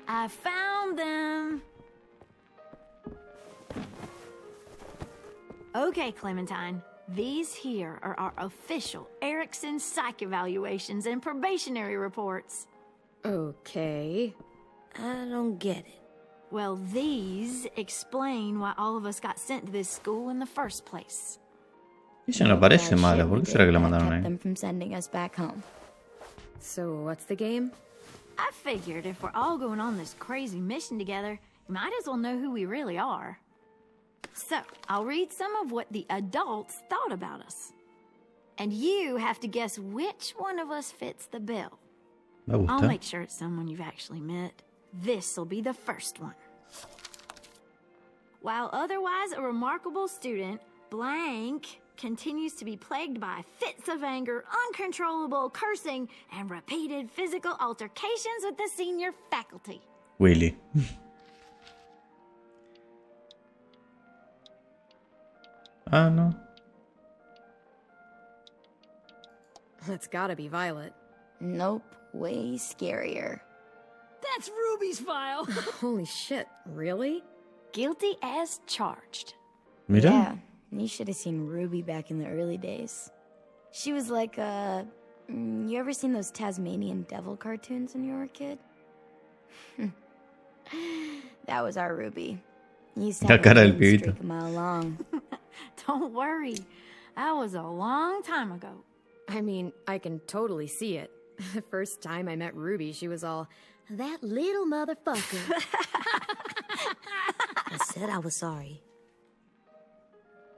I found them. Okay, Clementine. These here are our official Erickson psych evaluations and probationary reports. Okay. I don't get it. Well, these explain why all of us got sent to this school in the first place. Ella no parece Bad mala, shit ¿por we qué será que did la that mandaron kept ahí? them from sending us back home. So what's the game? I figured if we're all going on this crazy mission together, you might as well know who we really are. So, I'll read some of what the adults thought about us. And you have to guess which one of us fits the bill. Me I'll gusta. make sure it's someone you've actually met. This'll be the first one. While otherwise a remarkable student, blank continues to be plagued by fits of anger, uncontrollable cursing, and repeated physical altercations with the senior faculty. Willy. Ah, no. That's gotta be Violet. Nope, way scarier. That's Ruby's file. Holy shit, really? Guilty as charged. Mira. Yeah, you should have seen Ruby back in the early days. She was like, you ever seen those Tasmanian devil cartoons when you were a kid? That was our Ruby. Used to La have cara a del mean pibito. streak a mile long. Don't worry. That was a long time ago. I mean, I can totally see it. The first time I met Ruby, she was all, that little motherfucker. I said I was sorry.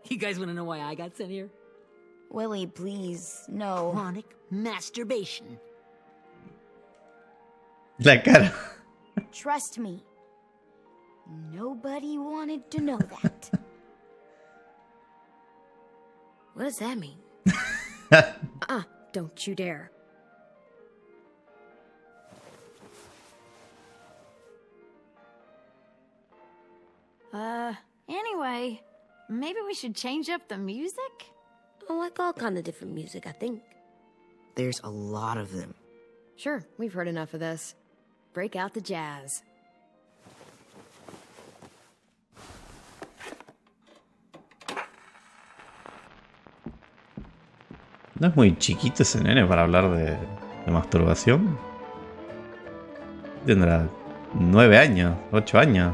You guys want to know why I got sent here? Willie, please, no. Chronic masturbation. La cara. Trust me. Nobody wanted to know that. What does that mean? Don't you dare. Anyway, maybe we should change up the music? I like all kind of different music, I think. There's a lot of them. Sure, we've heard enough of this. Break out the jazz. ¿No es muy chiquito ese nene para hablar de masturbación? Tendrá 9 años, 8 años.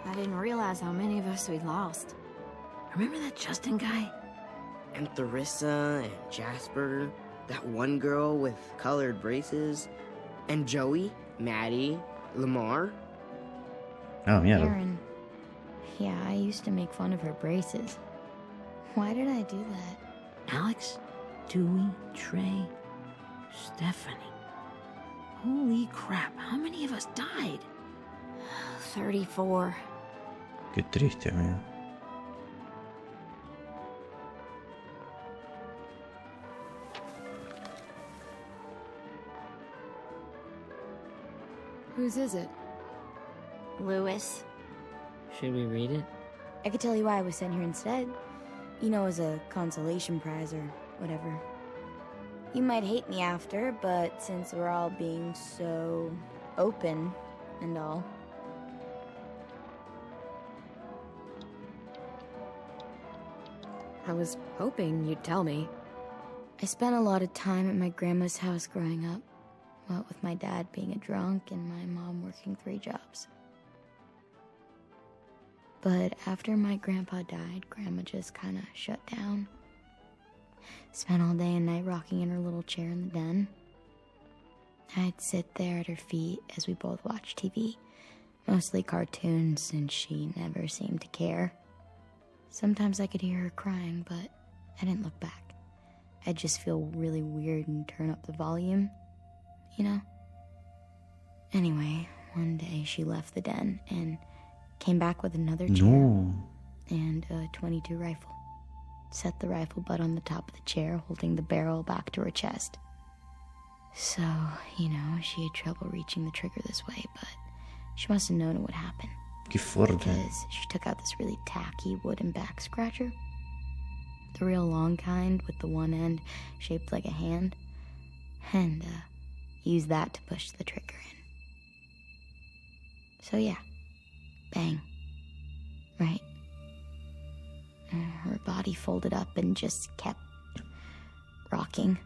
I didn't realize how many of us we'd lost. Remember that Justin guy? And Theresa and Jasper, that one girl with colored braces, and Joey, Maddie, Lamar. Ah, mierda. Aaron. Yeah, I used to make fun of her braces. Why did I do that? Alex, Dewey, Trey, Stephanie. Holy crap, how many of us died? 34. Qué triste, amigo. Whose is it? Lewis. Should we read it? I could tell you why I was sent here instead. You know, as a consolation prize or whatever. You might hate me after, but since we're all being so open and all. I was hoping you'd tell me. I spent a lot of time at my grandma's house growing up. What with my dad being a drunk and my mom working 3 jobs. But after my grandpa died, Grandma just kind of shut down. Spent all day and night rocking in her little chair in the den. I'd sit there at her feet as we both watched TV. Mostly cartoons, since she never seemed to care. Sometimes I could hear her crying, but I didn't look back. I'd just feel really weird and turn up the volume, you know? Anyway, one day she left the den and came back with another chair No. and a .22 rifle. Set the rifle butt on the top of the chair, holding the barrel back to her chest. So, you know, she had trouble reaching the trigger this way, but she must have known it would happen. Qué fuerte. Because she took out this really tacky wooden back scratcher. The real long kind with the one end shaped like a hand. And, used that to push the trigger in. So yeah, bang. right? Her body folded up and just kept rocking.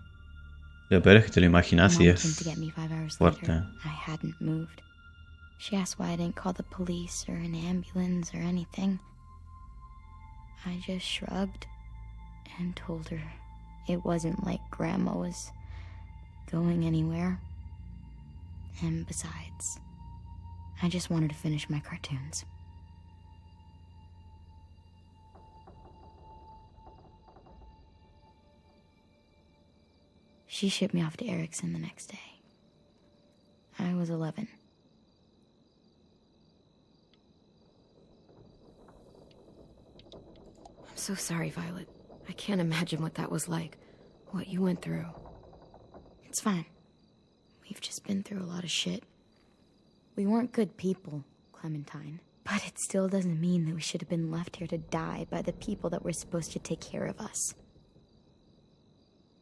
Lo peor es que te lo imaginas y Mom came to es get me 5 hours fuerte. later. I hadn't moved. She asked why I didn't call the police or an ambulance or anything. I just shrugged and told her it wasn't like Grandma was going anywhere. And besides, I just wanted to finish my cartoons. She shipped me off to Erickson the next day. I was 11. I'm so sorry, Violet. I can't imagine what that was like. What you went through. It's fine. We've just been through a lot of shit. We weren't good people, Clementine. But it still doesn't mean that we should have been left here to die by the people that were supposed to take care of us.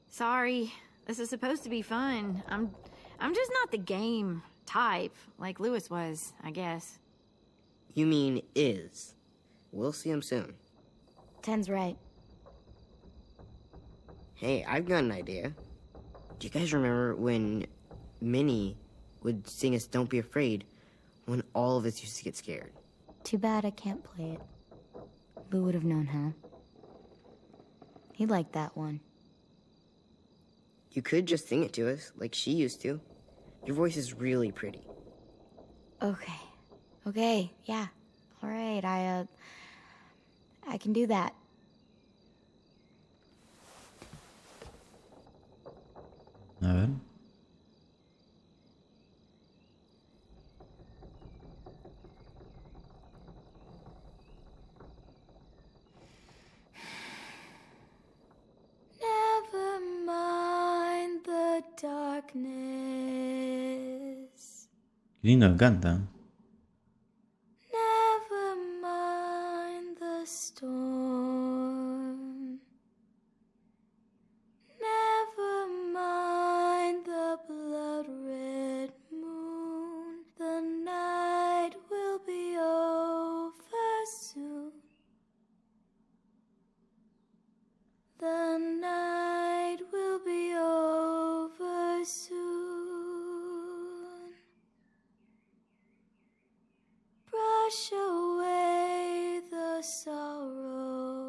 Sorry. This is supposed to be fun. I'm just not the game type, like Lewis was, I guess. You mean is. We'll see him soon. Ten's right. Hey, I've got an idea. Do you guys remember when Minnie would sing us Don't Be Afraid when all of us used to get scared? Too bad I can't play it. Lou would have known how. He liked that one. You could just sing it to us, like she used to. Your voice is really pretty. Okay, yeah. All right, I can do that. A ver. Never mind the darkness. Qué lindo que canta. Never mind the storm. Never mind the blood-red moon. The night will be over soon. The night will be over soon. Brush away the sorrow.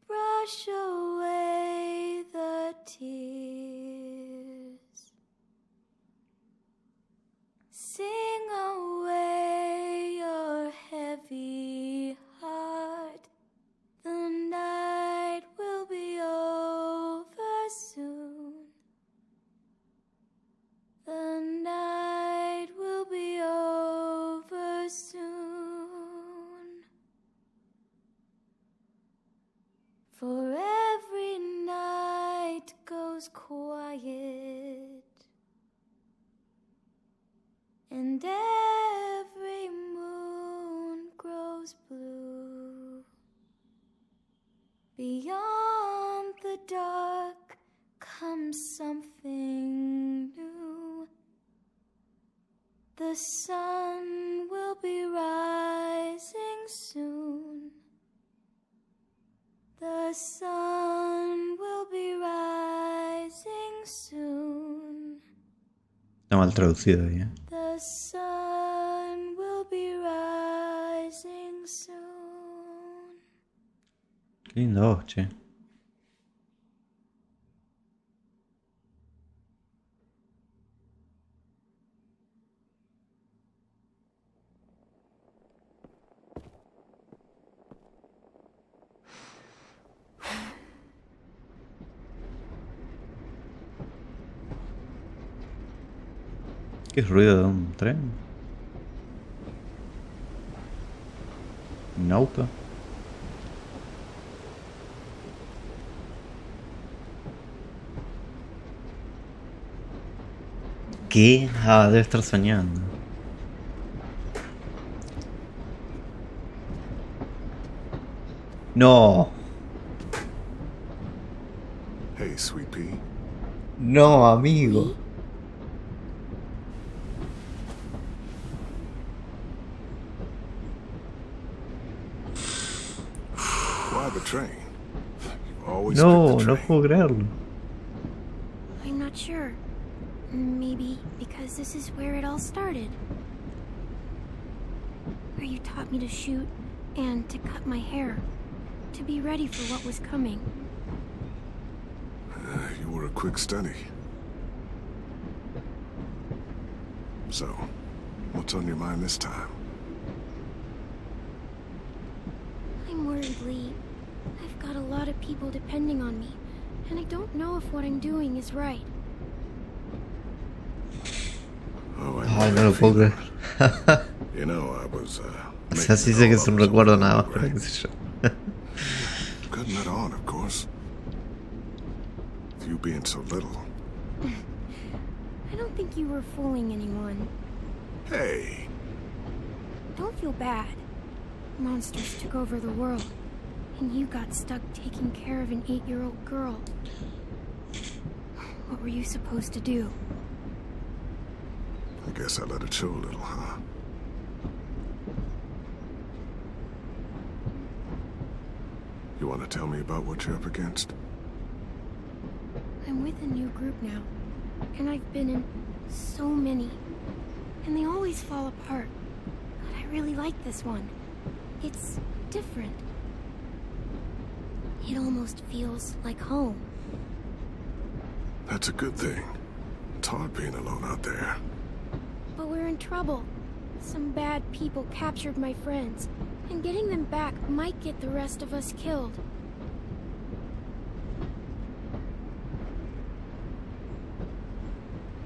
Brush away the tears. Sing away your heavy heart. The night will be over soon. The night will be over soon. For every night goes quiet, and every moon grows blue. Beyond the dark comes something new. The sun will be rising soon. The sun will be rising soon. Está mal traducido ahí, The sun will be rising soon. Qué lindo voz, che. ¿Qué es ruido de un tren? ¿Un auto? ¿Qué? Ah, debe estar soñando. No. Hey, Sweet Pea. No, amigo. ride the train. You always No, pick the no train. puedo creerlo. I'm not sure. Maybe because this is where it all started. Where you taught me to shoot and to cut my hair. To be ready for what was coming. You were a quick study. So, what's on your mind this time? I'm worried, Lee. I've got a lot of people depending on me, and I don't know if what I'm doing is right. Oh, Ay, no lo puedo creer. You know, I was, O sea, sí sé que es un recuerdo nada más, pero qué sé yo. Couldn't let on, of course. You being so little. I don't think you were fooling anyone. Hey, Don't feel bad. Monsters took over the world, and you got stuck taking care of an 8-year-old girl. What were you supposed to do? I guess I let it show a little, huh? You want to tell me about what you're up against? I'm with a new group now, and I've been in so many, and they always fall apart. But I really like this one. It's different. It almost feels like home. That's a good thing. It's hard being alone out there. But we're in trouble. Some bad people captured my friends, and getting them back might get the rest of us killed.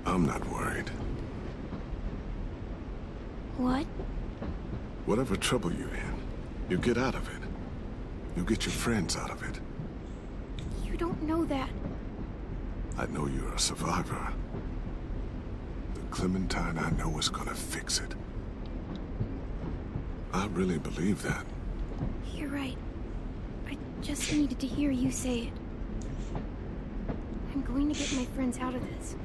I'm not worried. What? Whatever trouble you're in, you get out of it. You get your friends out of it. You don't know that. I know you're a survivor. The Clementine I know is gonna fix it. I really believe that. You're right. I just needed to hear you say it. I'm going to get my friends out of this.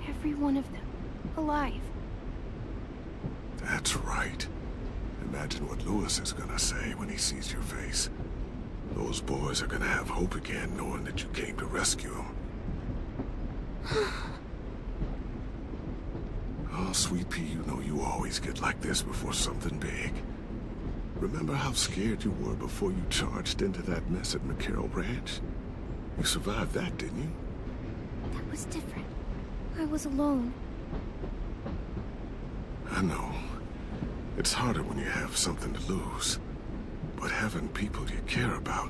Every one of them. Alive. That's right. Imagine what Lewis is gonna say when he sees your face. Those boys are gonna have hope again, knowing that you came to rescue them. Oh, Sweet Pea, you know you always get like this before something big. Remember how scared you were before you charged into that mess at McCarroll Ranch? You survived that, didn't you? That was different. I was alone. I know. It's harder when you have something to lose. But having people you care about,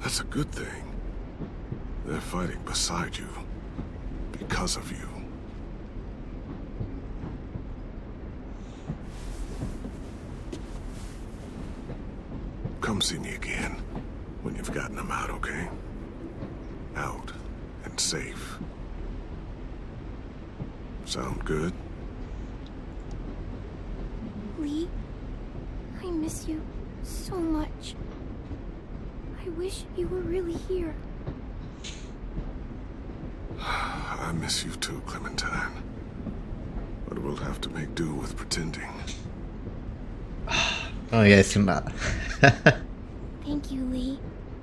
that's a good thing. They're fighting beside you. Because of you. Come see me again when you've gotten them out, okay? Out and safe. Sound good? Lee, I miss you so much. I wish you were really here. I miss you too, Clementine. But we'll have to make do with pretending. No voy a decir nada. Thank you, Lee.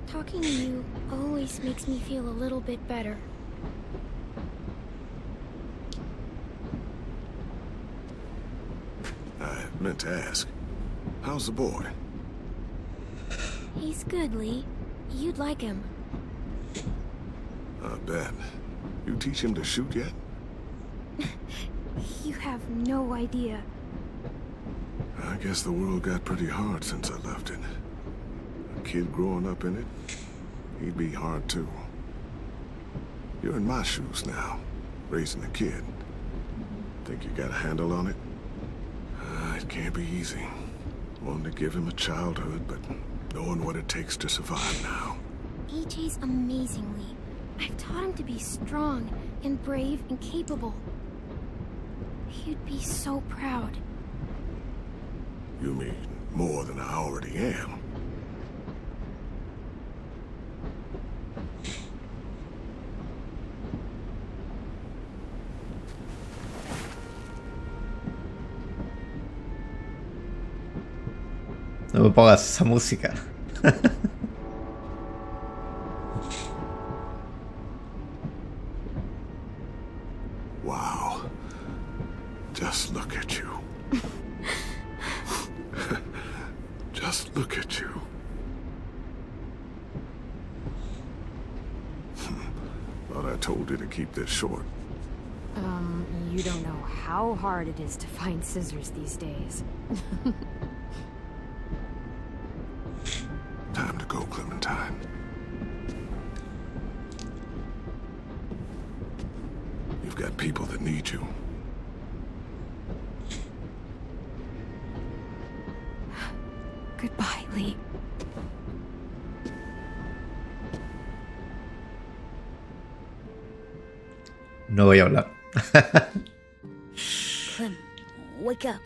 Talking to you always makes me feel a little bit better. I meant to ask, how's the boy? He's good, Lee. You'd like him. I bet. You teach him to shoot yet? You have no idea. I guess the world got pretty hard since I left it. A kid growing up in it, he'd be hard too. You're in my shoes now, raising a kid. Think you got a handle on it? It can't be easy. Wanting to give him a childhood, but knowing what it takes to survive now. AJ's amazing, Lee. I've taught him to be strong and brave and capable. He'd be so proud. You mean more than I already am? No me pongas esa música. duty to keep this short. You don't know how hard it is to find scissors these days. Time to go, Clementine. You've got people that need you. Goodbye, Lee. No voy a hablar. Clem, wake up.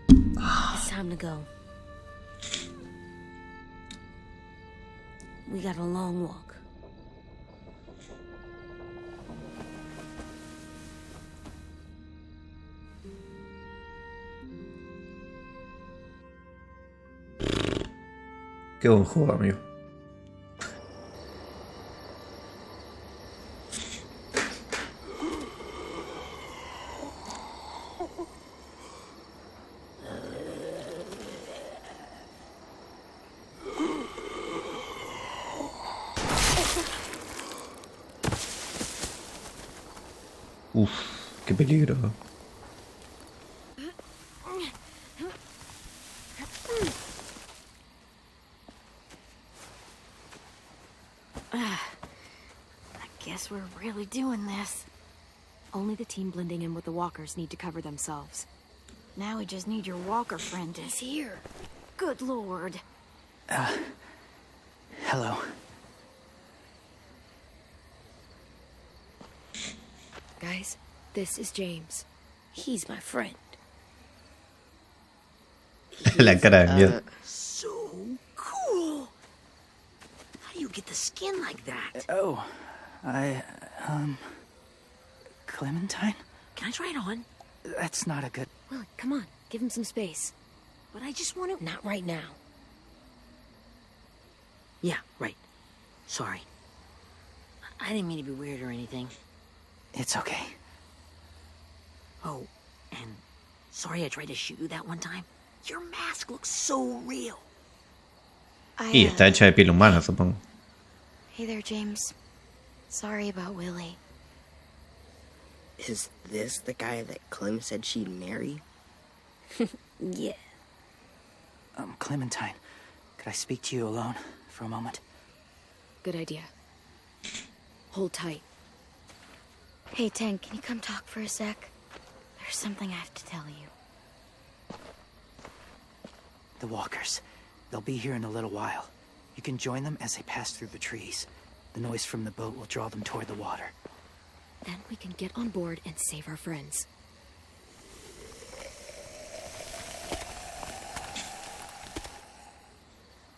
It's time to go. We got a long walk. Qué buen juego, amigo. Uf, qué peligro. Guess we're really doing this. Only the team blending in with the walkers need to cover themselves. Now we just need your walker friend is here. Good lord. Hello. Guys, this is James. He's my friend. La cara de miedo. So cool. How do you get the skin like that? Oh, Clementine? Can I try it on? That's not a good... Well, come on, give him some space. But I just want to... Not right now. Yeah, right. Sorry. I didn't mean to be weird or anything. It's okay. Oh, and sorry I tried to shoot you that one time. Your mask looks so real. Y está hecha de piel humana, supongo. Hey there, James. Sorry about Willie. Is this the guy that Clem said she'd marry? Yeah. Clementine, could I speak to you alone for a moment? Good idea. Hold tight. Hey, Tank, can you come talk for a sec? There's something I have to tell you. The walkers. They'll be here in a little while. You can join them as they pass through the trees. The noise from the boat will draw them toward the water. Then we can get on board and save our friends.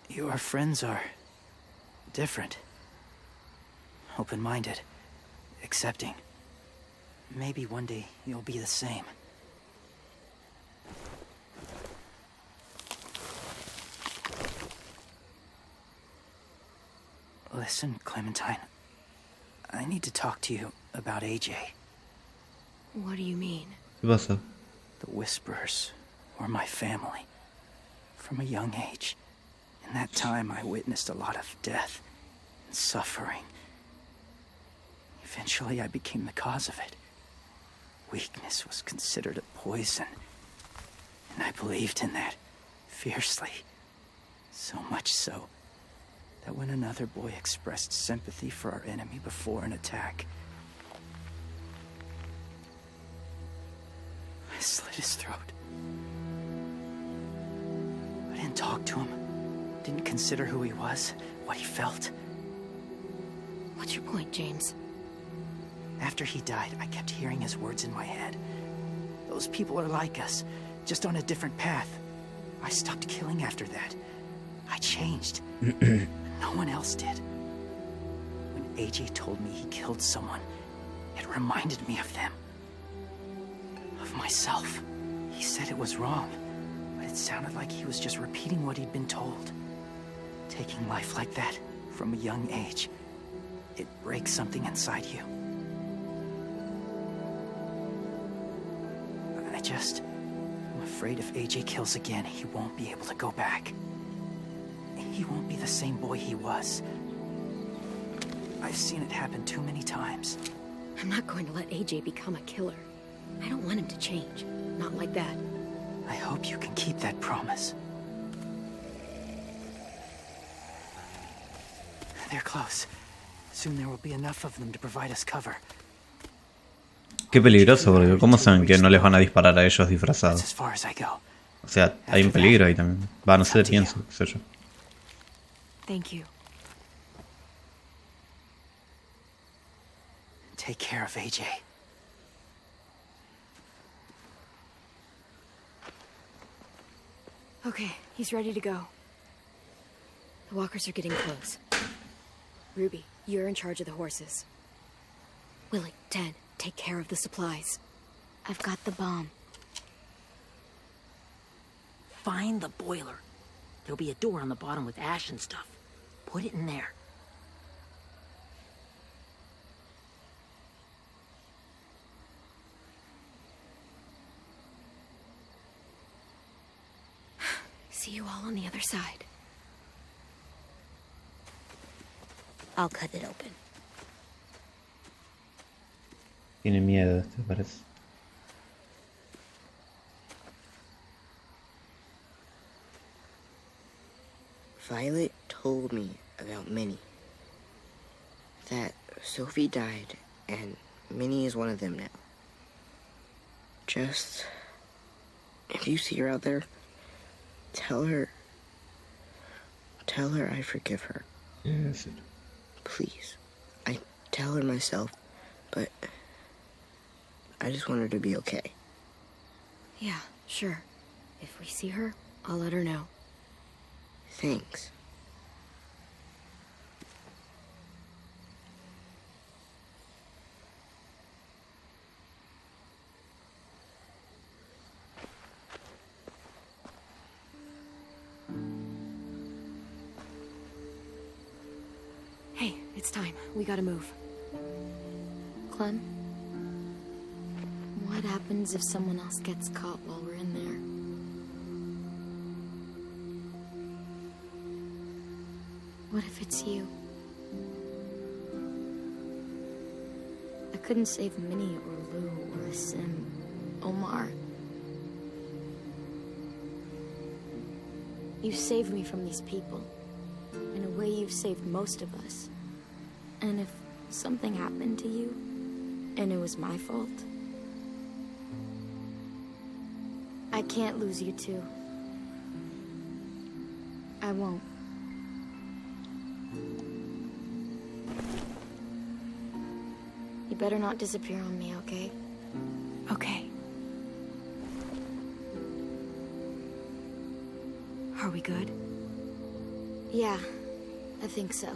Your friends are... different. Open-minded. Accepting. Maybe one day you'll be the same. Listen, Clementine. I need to talk to you about AJ. What do you mean? ¿Qué pasa? The Whisperers were my family. From a young age. In that time, I witnessed a lot of death and suffering. Eventually, I became the cause of it. Weakness was considered a poison. And I believed in that fiercely. So much so that when another boy expressed sympathy for our enemy before an attack, I slit his throat. I didn't talk to him. Didn't consider who he was, what he felt. What's your point, James? After he died, I kept hearing his words in my head. Those people are like us, just on a different path. I stopped killing after that. I changed. No one else did. When AJ told me he killed someone, it reminded me of them. Of myself. He said it was wrong, but it sounded like he was just repeating what he'd been told. Taking life like that, from a young age, it breaks something inside you. I'm afraid if AJ kills again, he won't be able to go back. He won't be the same boy he was. I've seen it happen too many times. I'm not going to let AJ become a killer. I don't want him to change. Not like that. I hope you can keep that promise. They're close. Soon there will be enough of them to provide us cover. Qué peligroso, porque ¿cómo saben que no les van a disparar a ellos That's disfrazados? as far as I go. O sea, hay un peligro ahí también. Va, no sé, pienso, qué sé yo. Thank you. Take care of AJ. Okay, he's ready to go. The walkers are getting close. Ruby, you're in charge of the horses. Willie, Ted, take care of the supplies. I've got the bomb. Find the boiler. There'll be a door on the bottom with ash and stuff. Put it in there. See you all on the other side. I'll cut it open. Tiene miedo, este parece. Violet told me about Minnie. That Sophie died, and Minnie is one of them now. Just... if you see her out there, tell her I forgive her. Yes. Please. I tell her myself, but I just want her to be okay. Yeah, sure. If we see her, I'll let her know. Thanks. Hey, it's time. We gotta move. Clem? What happens if someone else gets caught while we're in there? What if it's you? I couldn't save Minnie or Lou or Sim, Omar. You saved me from these people. In a way, you've saved most of us. And if something happened to you, and it was my fault, I can't lose you too. I won't. You better not disappear on me, okay? Okay. Are we good? Yeah, I think so.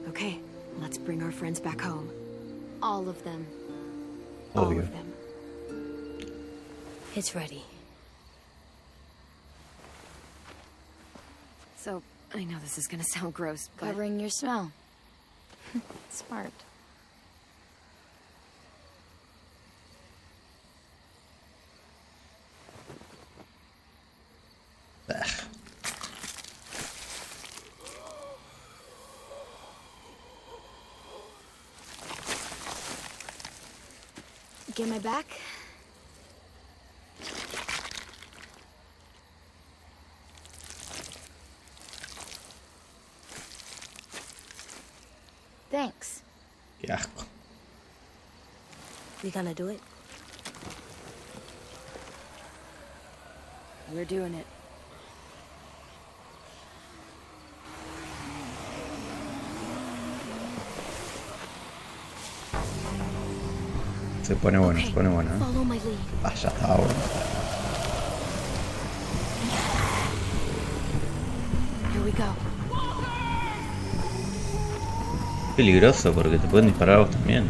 Okay, let's bring our friends back home. All of them. All Obvio. of them. It's ready. So, I know this is gonna sound gross, but... Covering your smell. Smart. Get my back? Thanks. Qué asco. We gonna do it? We're doing it. Se pone bueno, se pone bueno. Follow my lead. Ah, ya está bueno. Here we go. Peligroso porque te pueden disparar a vos también.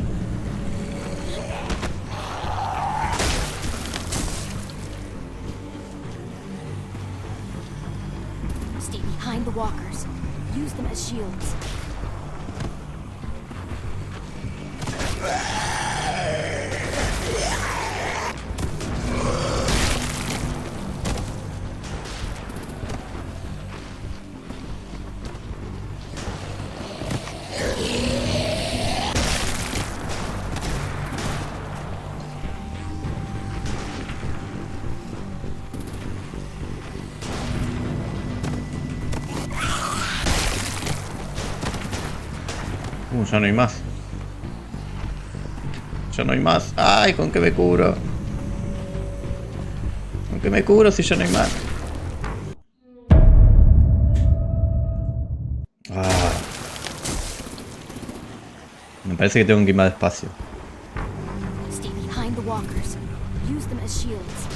Stay behind the walkers. Use them as shields. Ya no hay más. Ya no hay más. Ay, ¿con qué me cubro? ¿Con qué me cubro si ya no hay más? Ah. Me parece que tengo que ir más despacio. Stay behind the walkers. Use them as shields.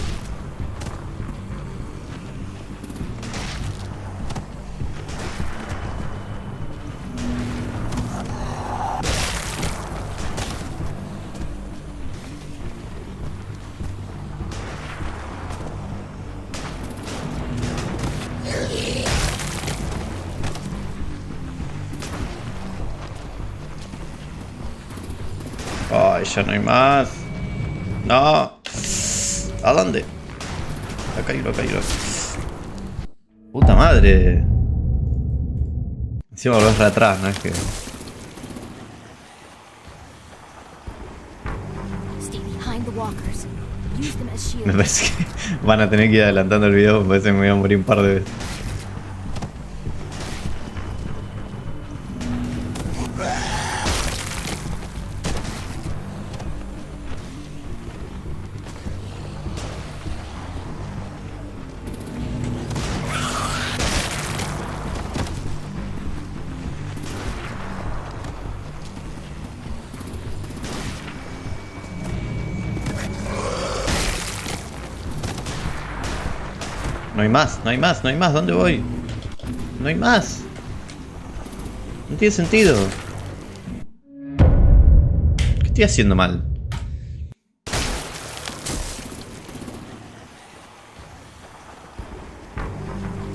Ay, ya no hay más. No. ¿A dónde? Acá hay acá hay. Puta madre. Encima volvés re atrás, no es que. Stay behind the walkers. Use them as Me shields. parece que van a tener que ir adelantando el video. Me parece que me voy a morir un par de veces. No hay más, no hay más, no hay más. ¿Dónde voy? No hay más. No tiene sentido. ¿Qué estoy haciendo mal?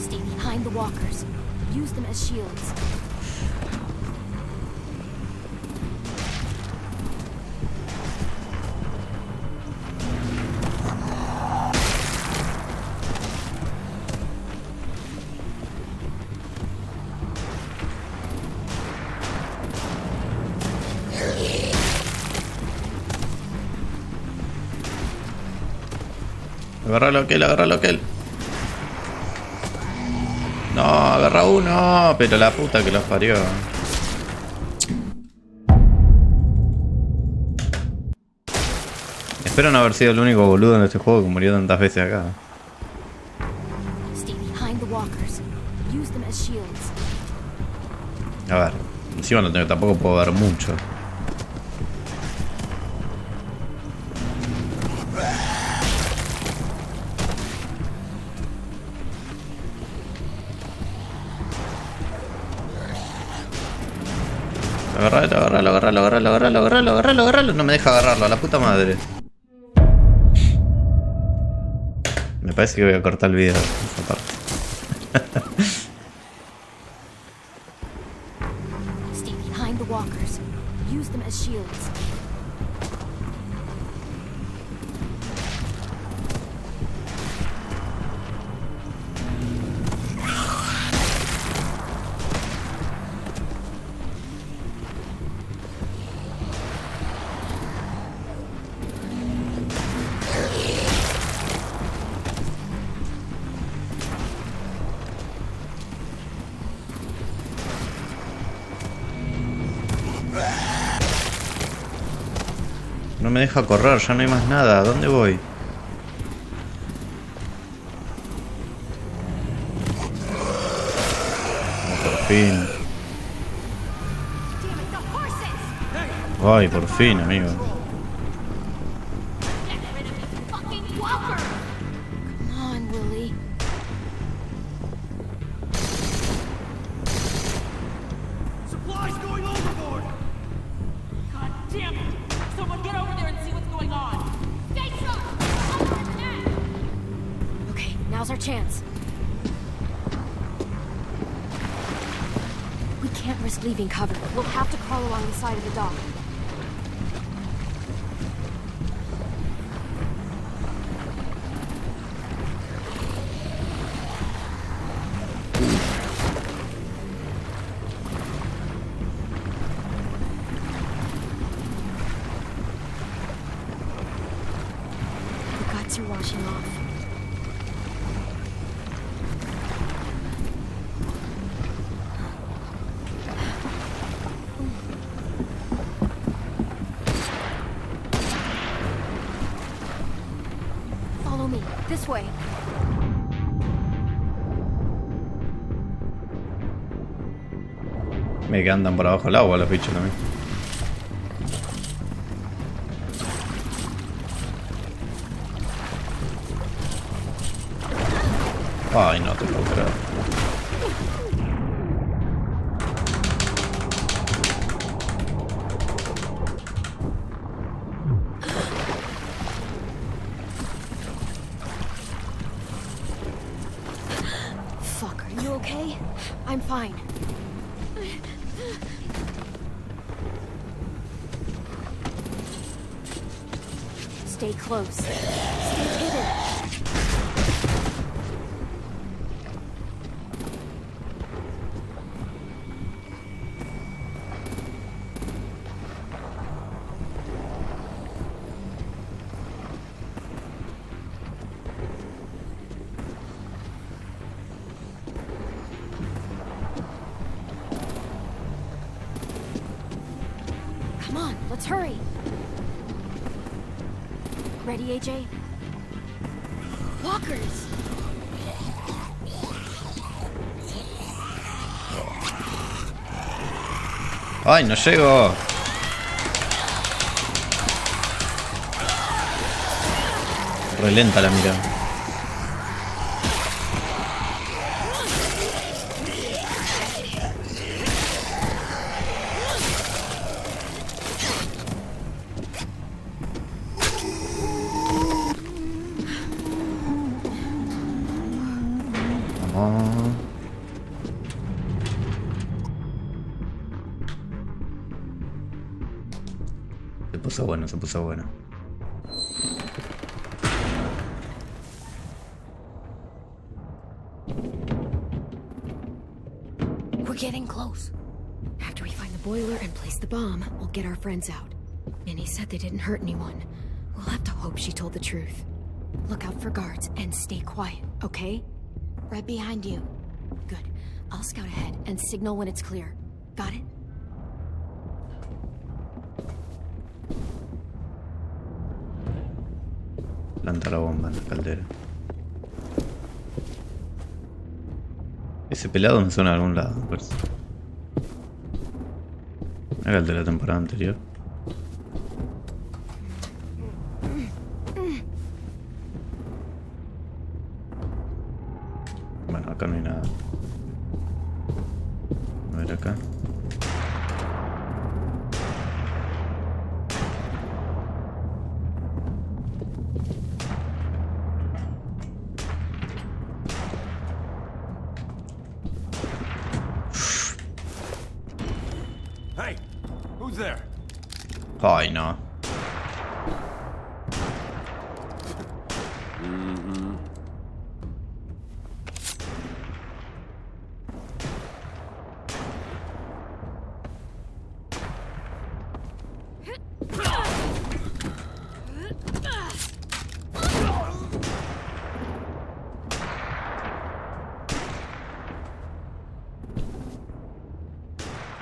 Stay behind the walkers. Use them as shields. Agarralo aquel. No, agarra uno, pero la puta que los parió. Espero no haber sido el único boludo en este juego que murió tantas veces acá. Stay behind the walkers. Use them as shields. A ver, encima no tengo, tampoco puedo ver mucho. Agárralo. No me deja agarrarlo, a la puta madre. Me parece que voy a cortar el video esa parte. Stay behind the walkers. Use them as shields. No me deja correr, ya no hay más nada. ¿Dónde voy? Por fin. Ay, por fin, amigo. Come on, Willie. Supplies going overboard! God damn it! Someone get over there and see what's going on! Stay sharp! Okay, now's our chance. We can't risk leaving cover. We'll have to crawl along the side of the dock. The guts are washing off. Me que andan por abajo del agua los bichos también. Ay, no te puedo creer. Fuck, are you okay? I'm fine. Stay close. Stay hidden. Come on, let's hurry. Ready, AJ? Walkers! Ay, no llego. Relenta la mira. Se puso bueno, se puso bueno. We're getting close. After we find the boiler and place the bomb, we'll get our friends out. Minnie said they didn't hurt anyone. We'll have to hope she told the truth. Look out for guards and stay quiet, okay? Right behind you. Good. I'll scout ahead and signal when it's clear. Got it? Planta la bomba en la caldera. Ese pelado me suena a algún lado, parece. Era el de la temporada anterior. Bueno, acá no hay nada. A ver acá. Hey, who's there? Ay, no.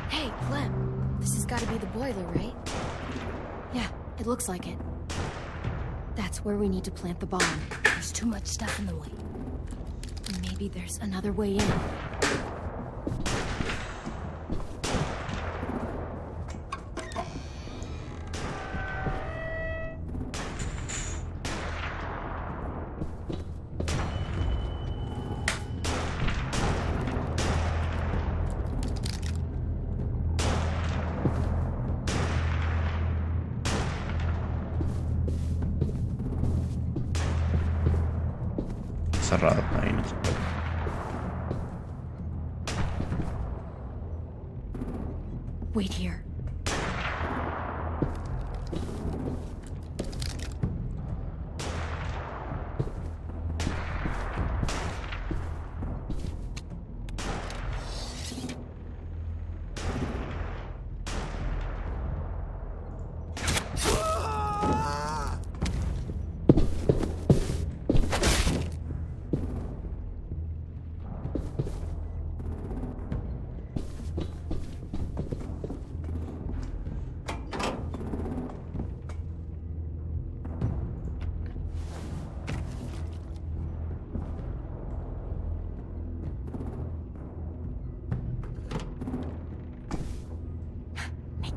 Hey, Clem. This has got to be the boiler, right? Yeah, it looks like it. That's where we need to plant the bomb. There's too much stuff in the way. Maybe there's another way in. Cerrado, ahí no se puede. Wait here.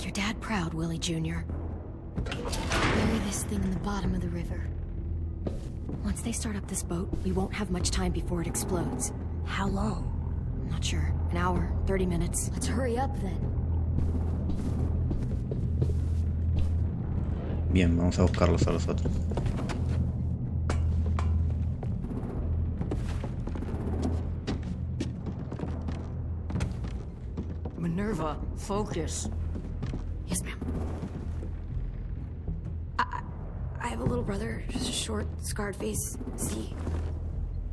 your dad proud, Willie Jr. Bury this thing in the bottom of the river. Once they start up this boat, we won't have much time before it explodes. How long? I'm not sure. An hour, 30 minutes. Let's hurry up then. Bien, vamos a buscarlos a los otros. Minerva, focus. Yes, ma'am. I have a little brother, short, scarred face.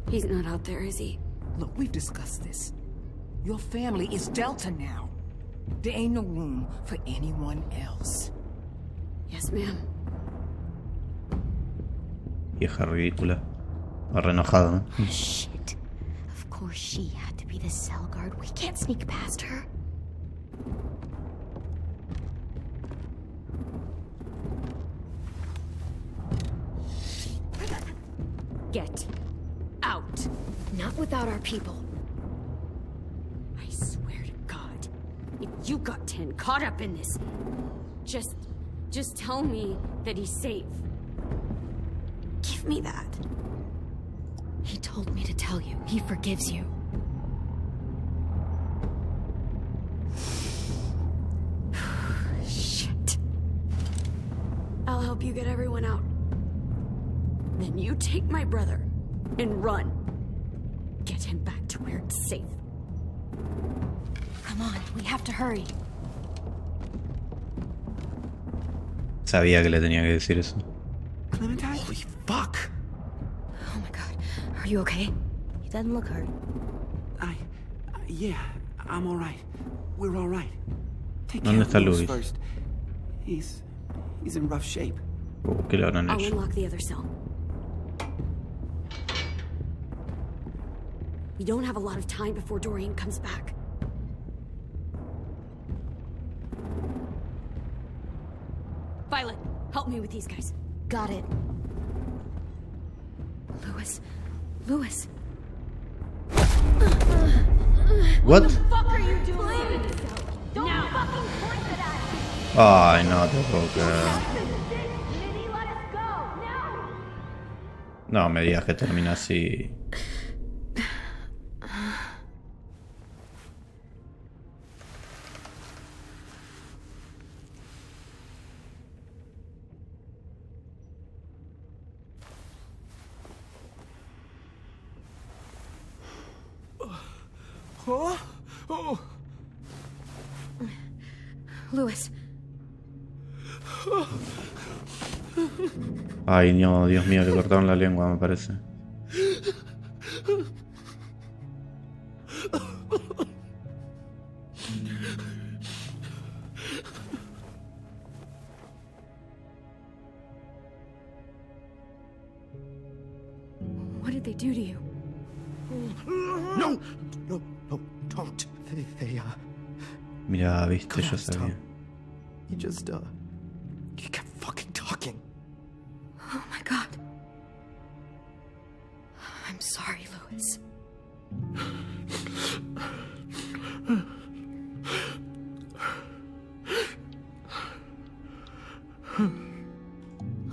He's not out there, is he? Look, we've discussed this. Your family is Delta now. There ain't no room for anyone else. Yes, ma'am. Vieja ridícula. Re enojada, ¿no? Shit. Of course she had to be the cell guard. We can't sneak past her. Get out. Not without our people. I swear to God, if you got 10 caught up in this, just tell me that he's safe. Give me that. He told me to tell you. He forgives you. Shit. I'll help you get everyone out. Then you take my brother and run. Get him back to where it's safe. Come on, we have to hurry. Sabía que le tenía que decir eso. Clementine? Holy fuck! Oh my God, are you okay? He doesn't look hurt. Yeah, I'm alright. We're alright. Take ¿Dónde está Louis Louis? first. He's in rough shape. ¿Qué le habrán I'll hecho? unlock the other cell. We don't have a lot of time before Dorian comes back. Violet, help me with these guys. Got it. Louis. What? What the fuck are you doing? Don't fucking point it at me. Ay, no te puedo creer. Lily, let us go. Now. No me digas que termina así. Louis. Ay, no, Dios mío, le cortaron la lengua, me parece. What did they do to you? No, don't. They Mira, viste, cut out yo his sabía. tongue. He kept fucking talking. Oh my God. I'm sorry, Louis.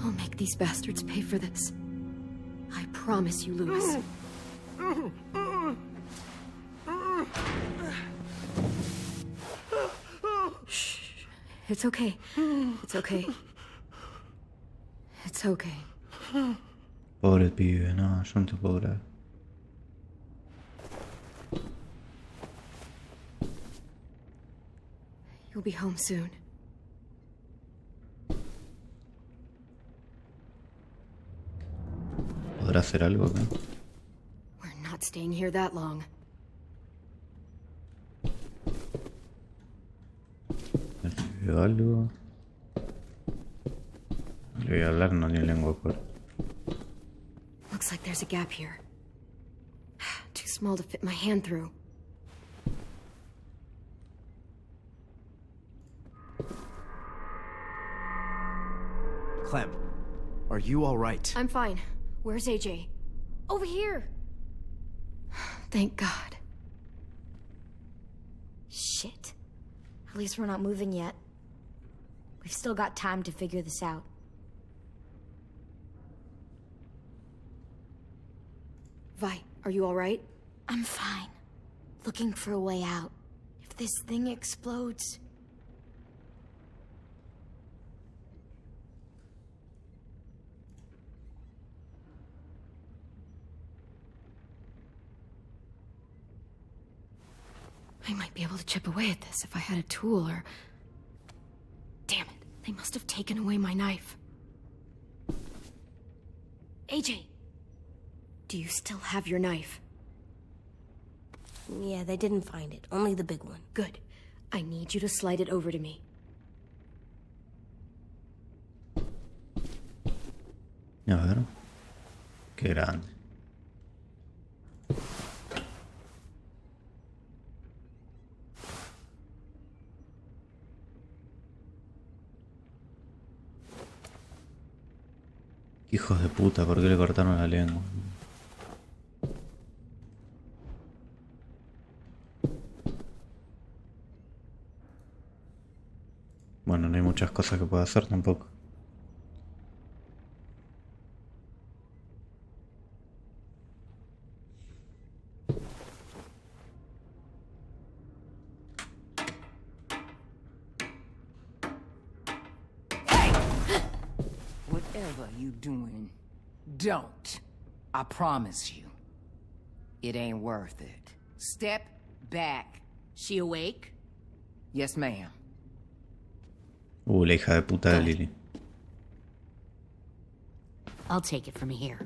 I'll make these bastards pay for this. I promise you, Louis. Shh. It's okay. It's okay. It's okay. Pobre pibe, no, yo no te puedo creer. You'll be home soon. ¿Podrá hacer algo acá? We're not staying here that long. A ver si veo algo. Le voy a hablar, no tiene lengua fuera. Looks like there's a gap here. Too small to fit my hand through. Clem, are you alright? I'm fine. Where's AJ? Over here. Thank God. Shit. At least we're not moving yet. We've still got time to figure this out. Vi, are you alright? I'm fine. Looking for a way out. If this thing explodes... I might be able to chip away at this if I had a tool or... Damn it, they must have taken away my knife. AJ! Do you still have your knife? Yeah, they didn't find it. Only the big one. Good. I need you to slide it over to me. A ver. Qué grande. Hijos de puta, ¿por qué le cortaron la lengua? Bueno, no hay muchas cosas que pueda hacer tampoco. Whatever you doing, don't. I promise you. It ain't worth it. Step back. She awake? Yes, ma'am. La hija de puta de Lily. I'll take it from here.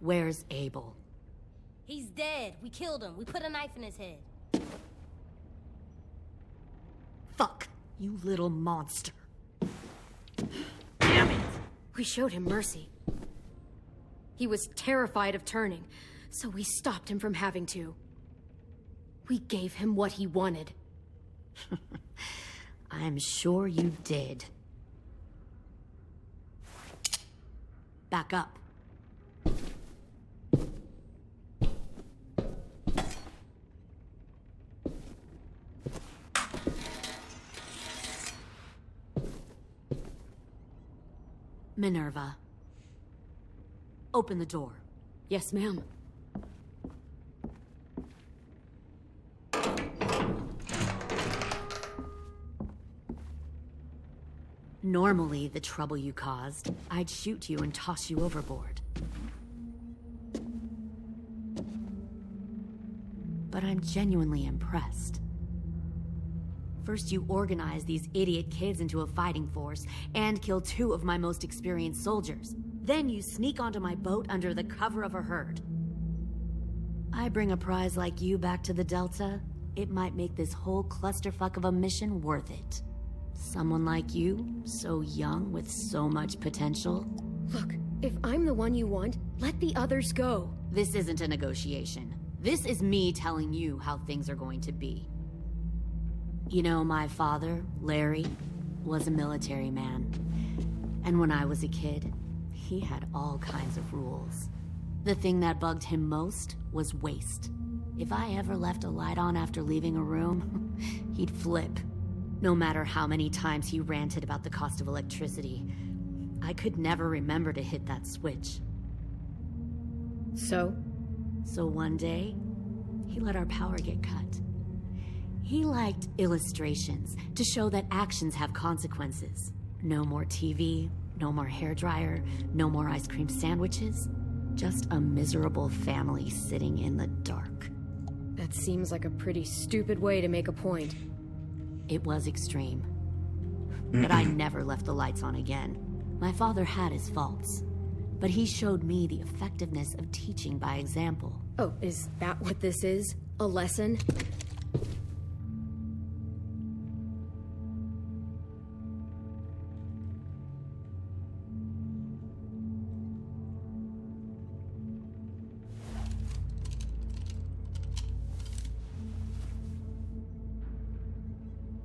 Where's Abel? He's dead. We killed him. We put a knife in his head. Fuck, you little monster. Damn it! We showed him mercy. He was terrified of turning, so we stopped him from having to. We gave him what he wanted. I'm sure you did. Back up. Minerva. Open the door. Yes, ma'am. Normally, the trouble you caused, I'd shoot you and toss you overboard. But I'm genuinely impressed. First, you organize these idiot kids into a fighting force and kill 2 of my most experienced soldiers. Then you sneak onto my boat under the cover of a herd. I bring a prize like you back to the Delta, it might make this whole clusterfuck of a mission worth it. Someone like you, so young with so much potential. Look, if I'm the one you want, let the others go. This isn't a negotiation. This is me telling you how things are going to be. You know, my father, Larry, was a military man. And when I was a kid, he had all kinds of rules. The thing that bugged him most was waste. If I ever left a light on after leaving a room, he'd flip. No matter how many times he ranted about the cost of electricity, I could never remember to hit that switch. So one day, he let our power get cut. He liked illustrations to show that actions have consequences. No more TV, no more hairdryer, no more ice cream sandwiches. Just a miserable family sitting in the dark. that seems like a pretty stupid way to make a point. It was extreme. But I never left the lights on again. My father had his faults, but he showed me the effectiveness of teaching by example. Oh, is that what this is? A lesson?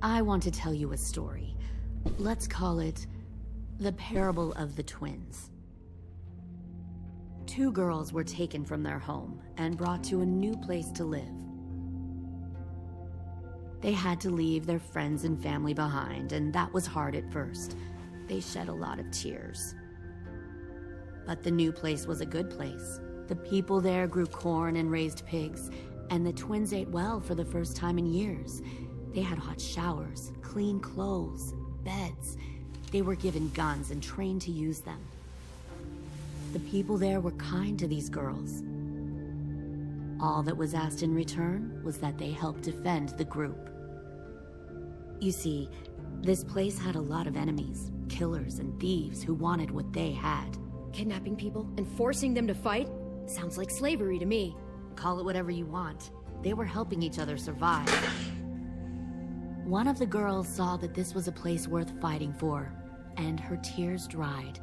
I want to tell you a story. Let's call it the parable of the twins. 2 girls were taken from their home and brought to a new place to live. They had to leave their friends and family behind, and that was hard at first. They shed a lot of tears. But the new place was a good place. The people there grew corn and raised pigs, and the twins ate well for the first time in years. They had hot showers, clean clothes, beds. They were given guns and trained to use them. The people there were kind to these girls. All that was asked in return was that they help defend the group. You see, this place had a lot of enemies, killers and thieves who wanted what they had. Kidnapping people and forcing them to fight? Sounds like slavery to me. Call it whatever you want. They were helping each other survive. One of the girls saw that this was a place worth fighting for, and her tears dried.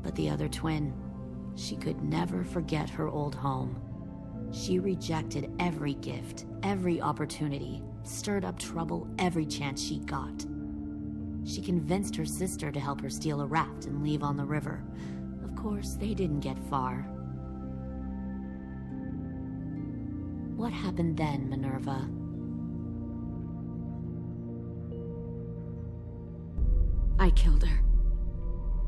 But the other twin, she could never forget her old home. She rejected every gift, every opportunity, stirred up trouble every chance she got. She convinced her sister to help her steal a raft and leave on the river. Of course, they didn't get far. What happened then, Minerva? I killed her.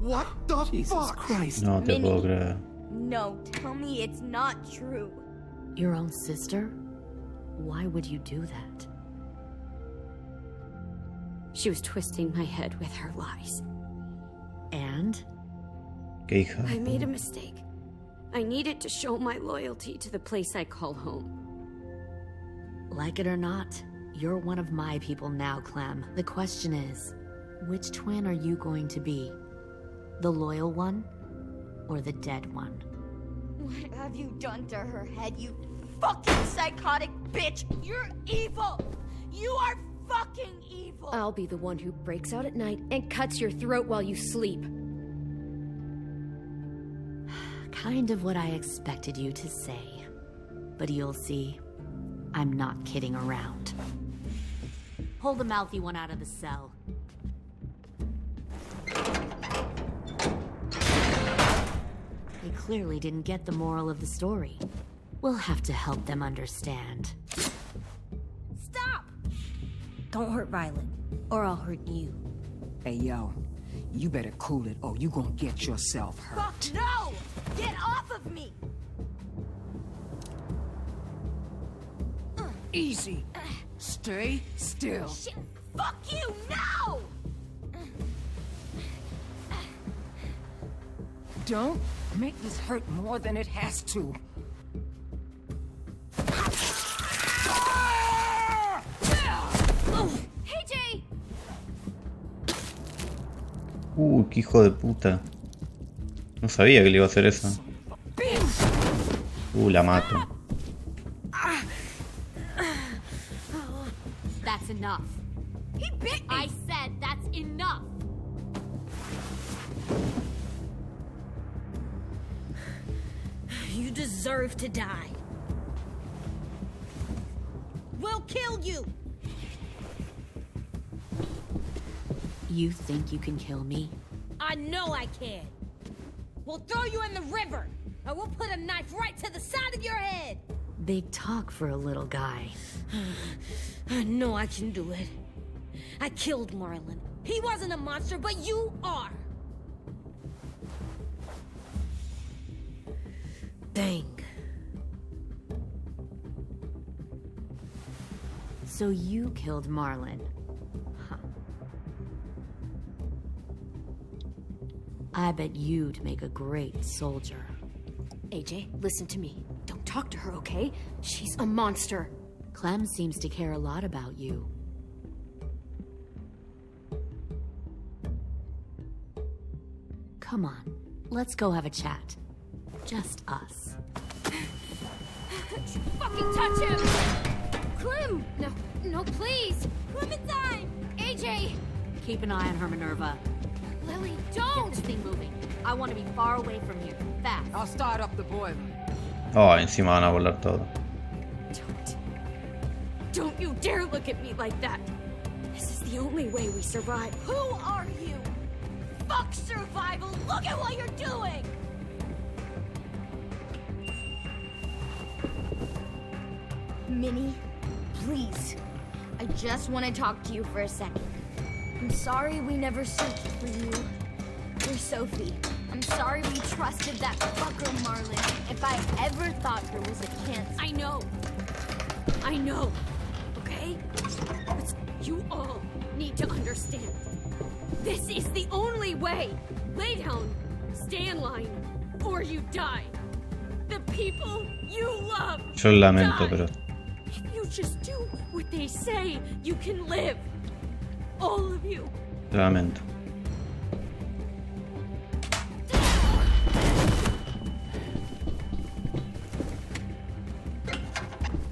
What the Jesus fuck? Christ. No te puedo creer. No, tell me it's not true. Your own sister? Why would you do that? She was twisting my head with her lies. And? ¿Qué hija? I made a mistake. I needed to show my loyalty to the place I call home. Like it or not, you're one of my people now, Clem. The question is, which twin are you going to be? The loyal one, or the dead one? What have you done to her head, you fucking psychotic bitch? You're evil! You are fucking evil! I'll be the one who breaks out at night and cuts your throat while you sleep. Kind of what I expected you to say. But you'll see, I'm not kidding around. Pull the mouthy one out of the cell. They clearly didn't get the moral of the story. We'll have to help them understand. Stop! Don't hurt Violet, or I'll hurt you. Hey, yo. You better cool it, or you gonna get yourself hurt. Fuck no! Get off of me! Easy. Stay still. Shit! Fuck you! No! Don't make this hurt more than it has to. Hey, Jay! Qué hijo de puta. No sabía que le iba a hacer eso. La mato. That's enough. He bit me! I said that's enough! You deserve to die. We'll kill you! You think you can kill me? I know I can. We'll throw you in the river, and we'll put a knife right to the side of your head. Big talk for a little guy. I know I can do it. I killed Marlon. He wasn't a monster, but you are. Bang. So you killed Marlon. Huh. I bet you'd make a great soldier. AJ, listen to me. Don't talk to her, okay? She's a monster. Clem seems to care a lot about you. Come on, let's go have a chat. Just us. Fucking touch him! Clem! No, please! Clementine! AJ! Keep an eye on her, Minerva. Lily, Get don't! this thing moving. I want to be far away from here. Fast. I'll start up the boiler. Oh, encima van a volar todo. Don't. Don't you dare look at me like that. This is the only way we survive. Who are you? Fuck survival. Look at what you're doing. Minnie, please. I just want to talk to you for a second. I'm sorry we never searched for you. For Sophie. I'm sorry we trusted that fucker Marlon. If I ever thought there was a chance. I know. Okay? But you all need to understand. This is the only way. Lay down. Stay in line. Or you die. The people you love. Yo lamento, pero... If you just do what they say, you can live. All of you. Lamento.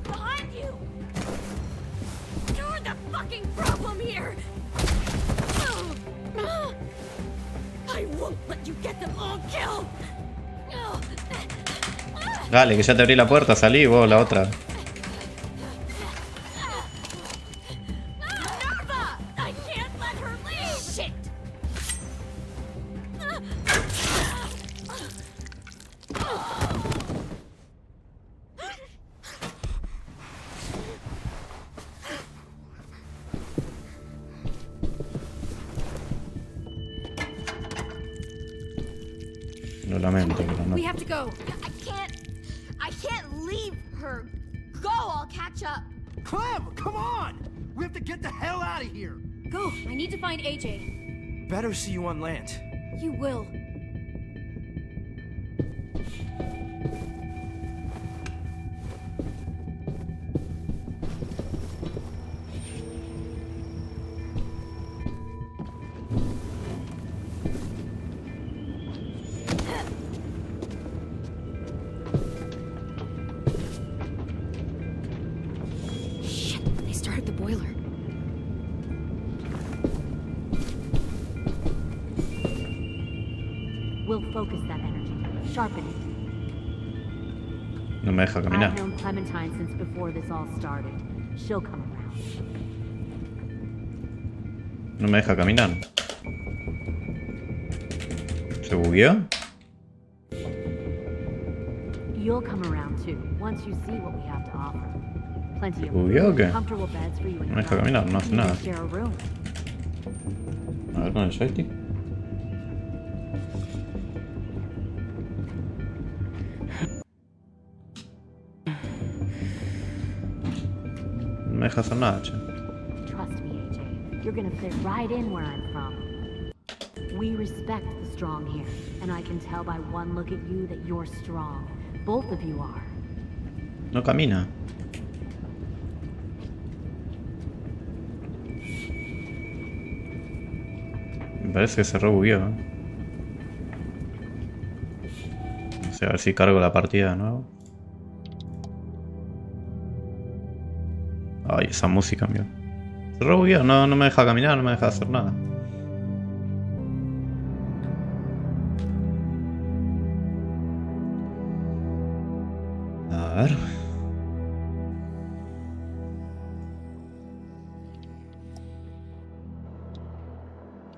Behind you! You're the fucking problem here! I won't let you get them all killed! Dale, que ya te abrí la puerta, salí vos, la otra. Lo lamento, pero no. We have to go. I can't leave her. Go, I'll catch up. Clem, come on! We have to get the hell out of here. Go, I need to find AJ. Better see you on land. You will. We'll focus that energy, sharpen it. No me deja caminar. I've known Clementine since before this all started. She'll come around. No me deja caminar. ¿Se bugueó? You'll come around too, once you see what we have to offer. Plenty of ¿Bugueó o qué? comfortable beds for you and No me deja caminar, no hace nada. share a room. A ver con el joystick. No me deja hacer nada, che. Trust me, AJ. You're gonna fit right in where I'm from. We respect the strong here, and I can tell by one look at you that you're strong. Both of you are. No camina. Me parece que se rebugueó. No sé, a ver si cargo la partida de nuevo. Ay, esa música, amigo. Se rebugueó, no me deja caminar, no me deja hacer nada. A ver.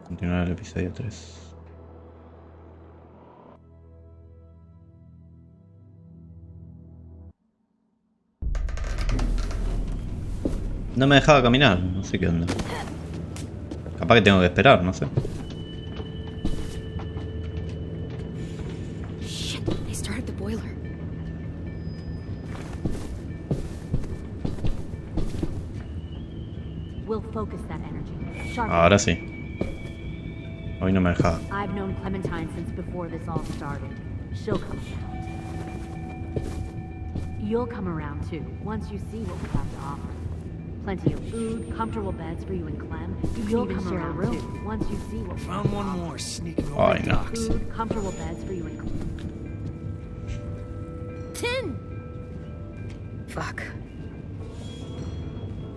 Continuar el episodio 3. No me dejaba caminar, no sé qué onda. Capaz que tengo que esperar, no sé. Shit, they started the boiler. We'll focus that energy, sharpen Ahora sí. Hoy no me dejaba. I've known Clementine since before this all started. She'll come around. You'll come around too, once you see what we have to offer. Plenty of food, comfortable beds for you and Clem. You'll come around too, once you see what we have to Found one offer. more sneaking over Ay, the no. docks. Food, comfortable beds for you and Clem. Tin! Fuck.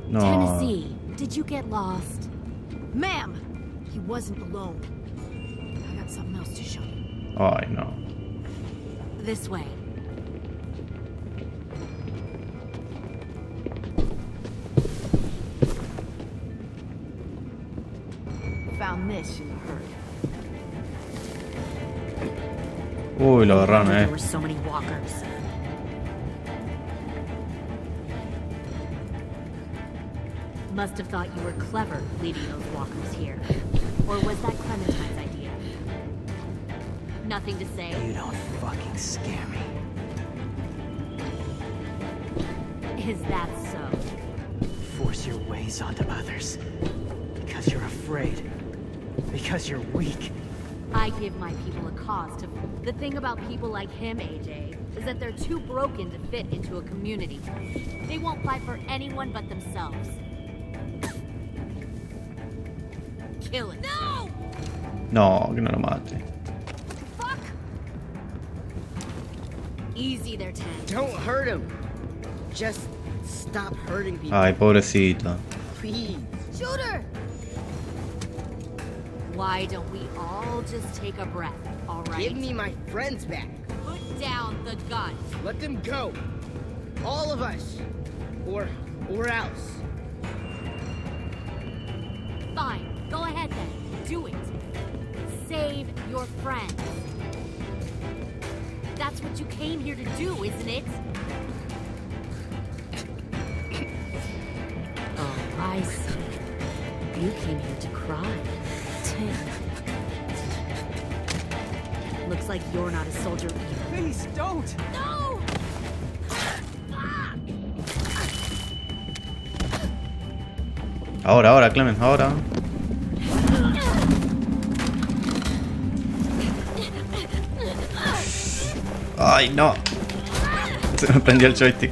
No. Tennessee, did you get lost? Ma'am, he wasn't alone. I got something else to show you. Ay, no. This way. Uy, lo agarraron, There were so many walkers. Must have thought you were clever leaving those walkers here. Or was that Clementine's idea? Nothing to say? You don't fucking scare me. Is that so? Force your ways onto others. Because you're afraid. Because you're weak. I give my people a cause to... The thing about people like him, AJ, is that they're too broken to fit into a community. They won't fight for anyone but themselves. Kill it. No! No, que no lo mate. Fuck! Easy there, Ted. Don't hurt him. Just stop hurting people. Ay, pobrecito. Please. Shoot her! Why don't we all just take a breath, all right? Give me my friends back. Put down the gun. Let them go. All of us. Or else. Fine. Go ahead then. Do it. Save your friends. That's what you came here to do, isn't it? Oh, I see. You came here to cry. Tim. Looks like you're not a soldier either. Please, don't! No! Ahora, Clement, ahora. Ay, no. Se me prendió el joystick.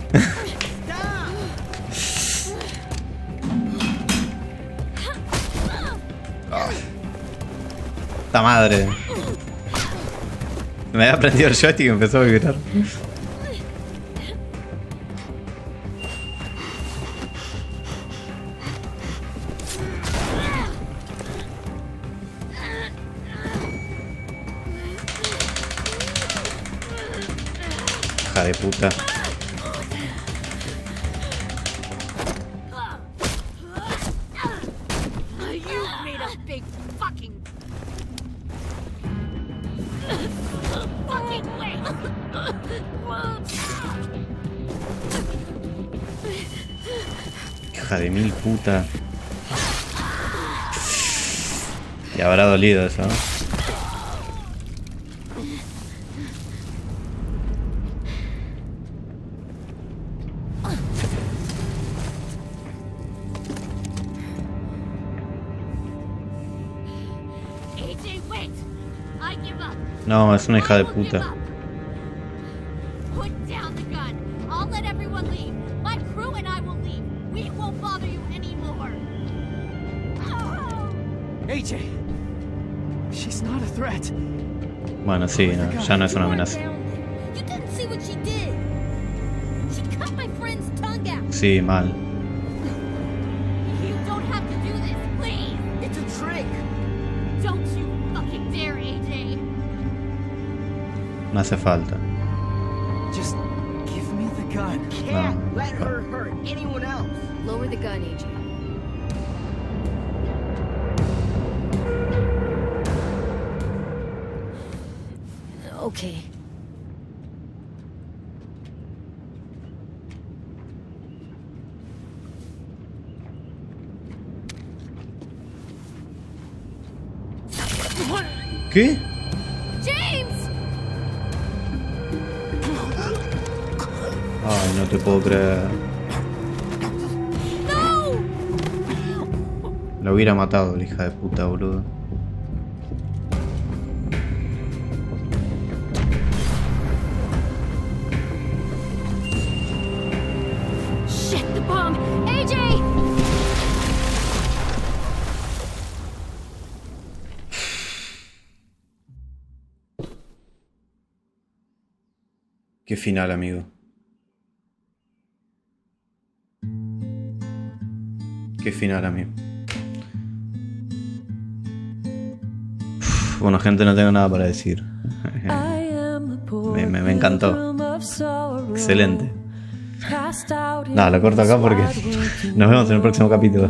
¡Esta madre! Me había prendido el joystick y empezó a vibrar. Hija de puta. Hija de mil puta. Y habrá dolido eso, ¿no? No, es una hija de puta. AJ, she's not a threat. Bueno, sí, no, ya no es una amenaza. Sí, mal. No hace falta. Just give me the gun. Can't let her hurt anyone else. Lower the gun, AJ. Okay. ¿Qué? James. Ay, no te puedo creer. No. Lo hubiera matado la hija de puta, boludo. Shit, the bomb. AJ. Qué final, amigo. Qué final, amigo. Bueno, gente, no tengo nada para decir. Me encantó. Excelente. Nada, lo corto acá porque nos vemos en el próximo capítulo.